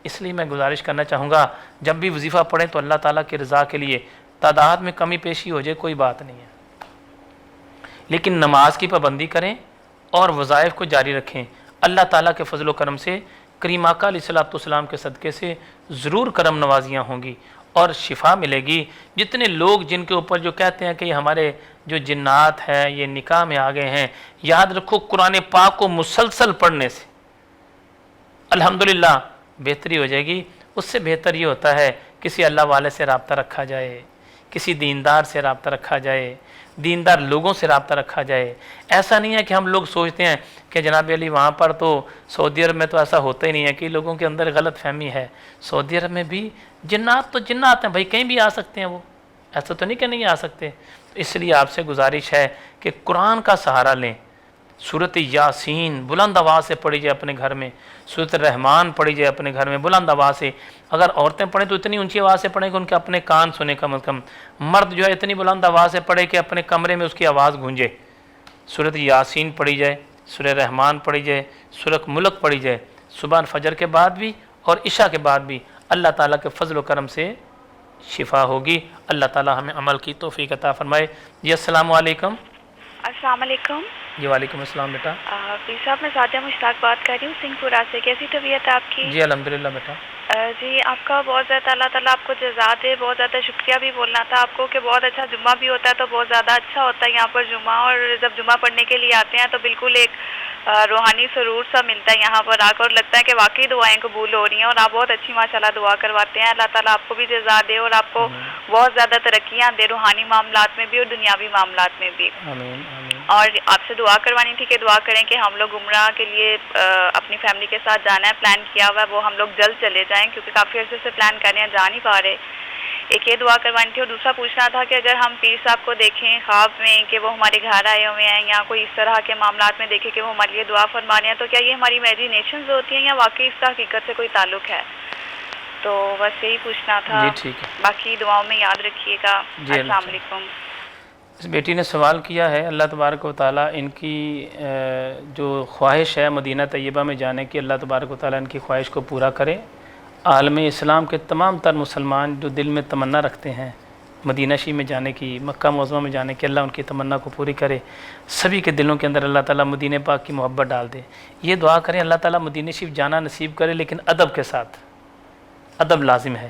اس لیے میں گزارش کرنا چاہوں گا جب بھی وظیفہ پڑھیں تو اللہ تعالیٰ کی رضا کے لیے، تعداد میں کمی پیشی ہو جائے کوئی بات نہیں ہے، لیکن نماز کی پابندی کریں اور وظائف کو جاری رکھیں۔ اللہ تعالیٰ کے فضل و کرم سے کریم آقا علیہ الصلوۃ والسلام کے صدقے سے ضرور کرم نوازیاں ہوں گی اور شفا ملے گی۔ جتنے لوگ جن کے اوپر جو کہتے ہیں کہ یہ ہمارے جو جنات ہیں یہ نکاح میں آ گئے ہیں، یاد رکھو قرآن پاک کو مسلسل پڑھنے سے الحمدللہ بہتری ہو جائے گی۔ اس سے بہتر یہ ہوتا ہے کسی اللہ والے سے رابطہ رکھا جائے، کسی دیندار سے رابطہ رکھا جائے، دیندار لوگوں سے رابطہ رکھا جائے۔ ایسا نہیں ہے کہ ہم لوگ سوچتے ہیں کہ جناب علی وہاں پر تو سعودی عرب میں تو ایسا ہوتا ہی نہیں ہے، کہ لوگوں کے اندر غلط فہمی ہے۔ سعودی عرب میں بھی جنات تو جنات ہیں بھائی، کہیں بھی آ سکتے ہیں، وہ ایسا تو نہیں کہ نہیں آ سکتے۔ اس لیے آپ سے گزارش ہے کہ قرآن کا سہارا لیں۔ سورۃ یاسین بلند آواز سے پڑھی جائے اپنے گھر میں، سورۃ الرحمن پڑھی جائے اپنے گھر میں بلند آواز سے۔ اگر عورتیں پڑھیں تو اتنی اونچی آواز سے پڑھیں کہ ان کے اپنے کان سنیں کم از کم۔ مرد جو ہے اتنی بلند آواز سے پڑھے کہ اپنے کمرے میں اس کی آواز گونجے۔ سورۃ یاسین پڑھی جائے، سورہ رحمان پڑھی جائے، سورۃ ملک پڑھی جائے، صبح فجر کے بعد بھی اور عشاء کے بعد بھی۔ اللہ تعالیٰ کے فضل و کرم سے شفا ہوگی۔ اللہ تعالیٰ ہمیں عمل کی توفیق عطا فرمائے۔ جی السلام علیکم۔ السلام علیکم۔ جی وعلیکم السلام بیٹا۔ پیر صاحب میں سعدیہ مشتاق بات کر رہی ہوں سنگھ پورہ سے۔ کیسی طبیعت ہے آپ کی؟ جی الحمدللہ بیٹا۔ جی آپ کا بہت زیادہ اللہ تعالیٰ آپ کو جزا دے، بہت زیادہ شکریہ بھی بولنا تھا آپ کو کہ بہت اچھا جمعہ بھی ہوتا ہے تو بہت زیادہ اچھا ہوتا ہے یہاں پر جمعہ، اور جب جمعہ پڑھنے کے لیے آتے ہیں تو بالکل ایک روحانی سرور سا ملتا ہے یہاں پر آ کر، اور لگتا ہے کہ واقعی دعائیں قبول ہو رہی ہیں، اور آپ بہت اچھی ماشاءاللہ دعا کرواتے ہیں۔ اللہ تعالیٰ آپ کو بھی جزا دے اور آپ کو بہت زیادہ ترقیاں دے روحانی معاملات میں بھی اور دنیاوی معاملات میں بھی۔ آمین آمین۔ اور آپ سے دعا کروانی تھی کہ دعا کریں کہ ہم لوگ عمرہ کے لیے اپنی فیملی کے ساتھ جانا ہے، پلان کیا ہوا ہے، وہ ہم لوگ جلد چلے جائیں کیونکہ کافی عرصے سے پلان کر رہے ہیں، جا نہیں پا رہے۔ ایک یہ دعا کروانی تھی، اور دوسرا پوچھنا تھا کہ اگر ہم پیر صاحب کو دیکھیں خواب میں کہ وہ ہمارے گھر آئے ہوئے ہیں یا کوئی اس طرح کے معاملات میں دیکھیں کہ وہ ہمارے لیے دعا فرما رہے ہیں، تو کیا یہ ہماری امیجینیشنز ہوتی ہیں یا واقعی اس کا حقیقت سے کوئی تعلق ہے؟ تو بس یہی پوچھنا تھا۔ جی ٹھیک ہے، باقی دعاؤں میں یاد رکھیے گا۔ جی السلام علیکم۔ اس بیٹی نے سوال کیا ہے، اللہ تبارک و تعالیٰ ان کی جو خواہش ہے مدینہ طیبہ میں جانے کی، اللہ تبارک و تعالیٰ ان کی خواہش کو پورا کرے۔ عالم اسلام کے تمام تر مسلمان جو دل میں تمنا رکھتے ہیں مدینہ شریف میں جانے کی، مکہ معظمہ میں جانے کی، اللہ ان کی تمنا کو پوری کرے۔ سبھی کے دلوں کے اندر اللہ تعالیٰ مدینہ پاک کی محبت ڈال دے۔ یہ دعا کریں اللہ تعالیٰ مدینہ شریف جانا نصیب کرے، لیکن ادب کے ساتھ، ادب لازم ہے۔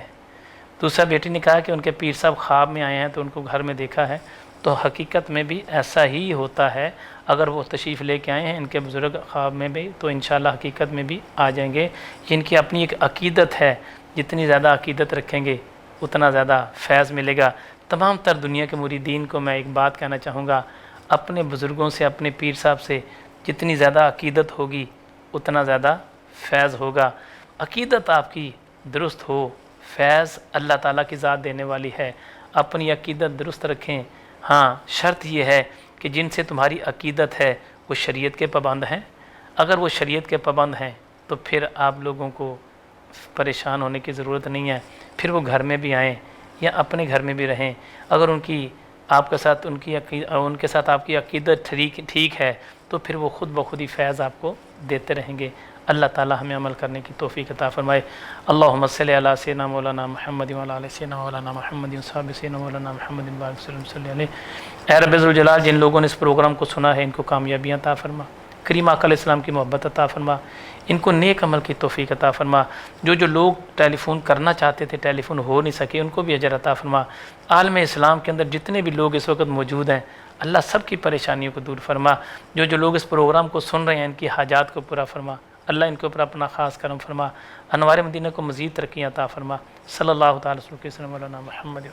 دوسرا بیٹی نے کہا کہ ان کے پیر صاحب خواب میں آئے ہیں تو ان کو گھر میں دیکھا ہے، تو حقیقت میں بھی ایسا ہی ہوتا ہے۔ اگر وہ تشریف لے کے آئے ہیں ان کے بزرگ خواب میں بھی، تو انشاءاللہ حقیقت میں بھی آ جائیں گے۔ جن کی اپنی ایک عقیدت ہے، جتنی زیادہ عقیدت رکھیں گے اتنا زیادہ فیض ملے گا۔ تمام تر دنیا کے مریدین کو میں ایک بات کہنا چاہوں گا، اپنے بزرگوں سے، اپنے پیر صاحب سے جتنی زیادہ عقیدت ہوگی اتنا زیادہ فیض ہوگا۔ عقیدت آپ کی درست ہو، فیض اللہ تعالیٰ کی ذات دینے والی ہے۔ اپنی عقیدت درست رکھیں۔ ہاں شرط یہ ہے کہ جن سے تمہاری عقیدت ہے وہ شریعت کے پابند ہیں۔ اگر وہ شریعت کے پابند ہیں تو پھر آپ لوگوں کو پریشان ہونے کی ضرورت نہیں ہے، پھر وہ گھر میں بھی آئیں یا اپنے گھر میں بھی رہیں۔ اگر ان کے ساتھ آپ کی عقیدت ٹھیک ہے تو پھر وہ خود بخود ہی فیض آپ کو دیتے رہیں گے۔ اللہ تعالیٰ ہمیں عمل کرنے کی توفیق عطا فرمائے۔ اللہم صلی علی سیدنا مولانا محمد وعلی آل سیدنا مولانا محمد وصحبہ سیدنا مولانا محمد بارک وسلم صلی علیہ۔ اے رب ذوالجلال، جن لوگوں نے اس پروگرام کو سنا ہے ان کو کامیابیاں عطا فرما، کریم آقا علیہ السلام کی محبت عطا فرما، ان کو نیک عمل کی توفیق عطا فرما۔ جو لوگ ٹیلی فون کرنا چاہتے تھے ٹیلی فون ہو نہیں سکے ان کو بھی اجر عطا فرما۔ عالم اسلام کے اندر جتنے بھی لوگ اس وقت موجود ہیں اللہ سب کی پریشانیوں کو دور فرما۔ جو لوگ اس پروگرام کو سن رہے ہیں ان کی حاجات کو پورا فرما۔ اللہ ان کے اوپر اپنا خاص کرم فرما۔ انوار مدینہ کو مزید ترقی عطا فرما۔ صلی اللہ تعالی وسلم مولانا محمد۔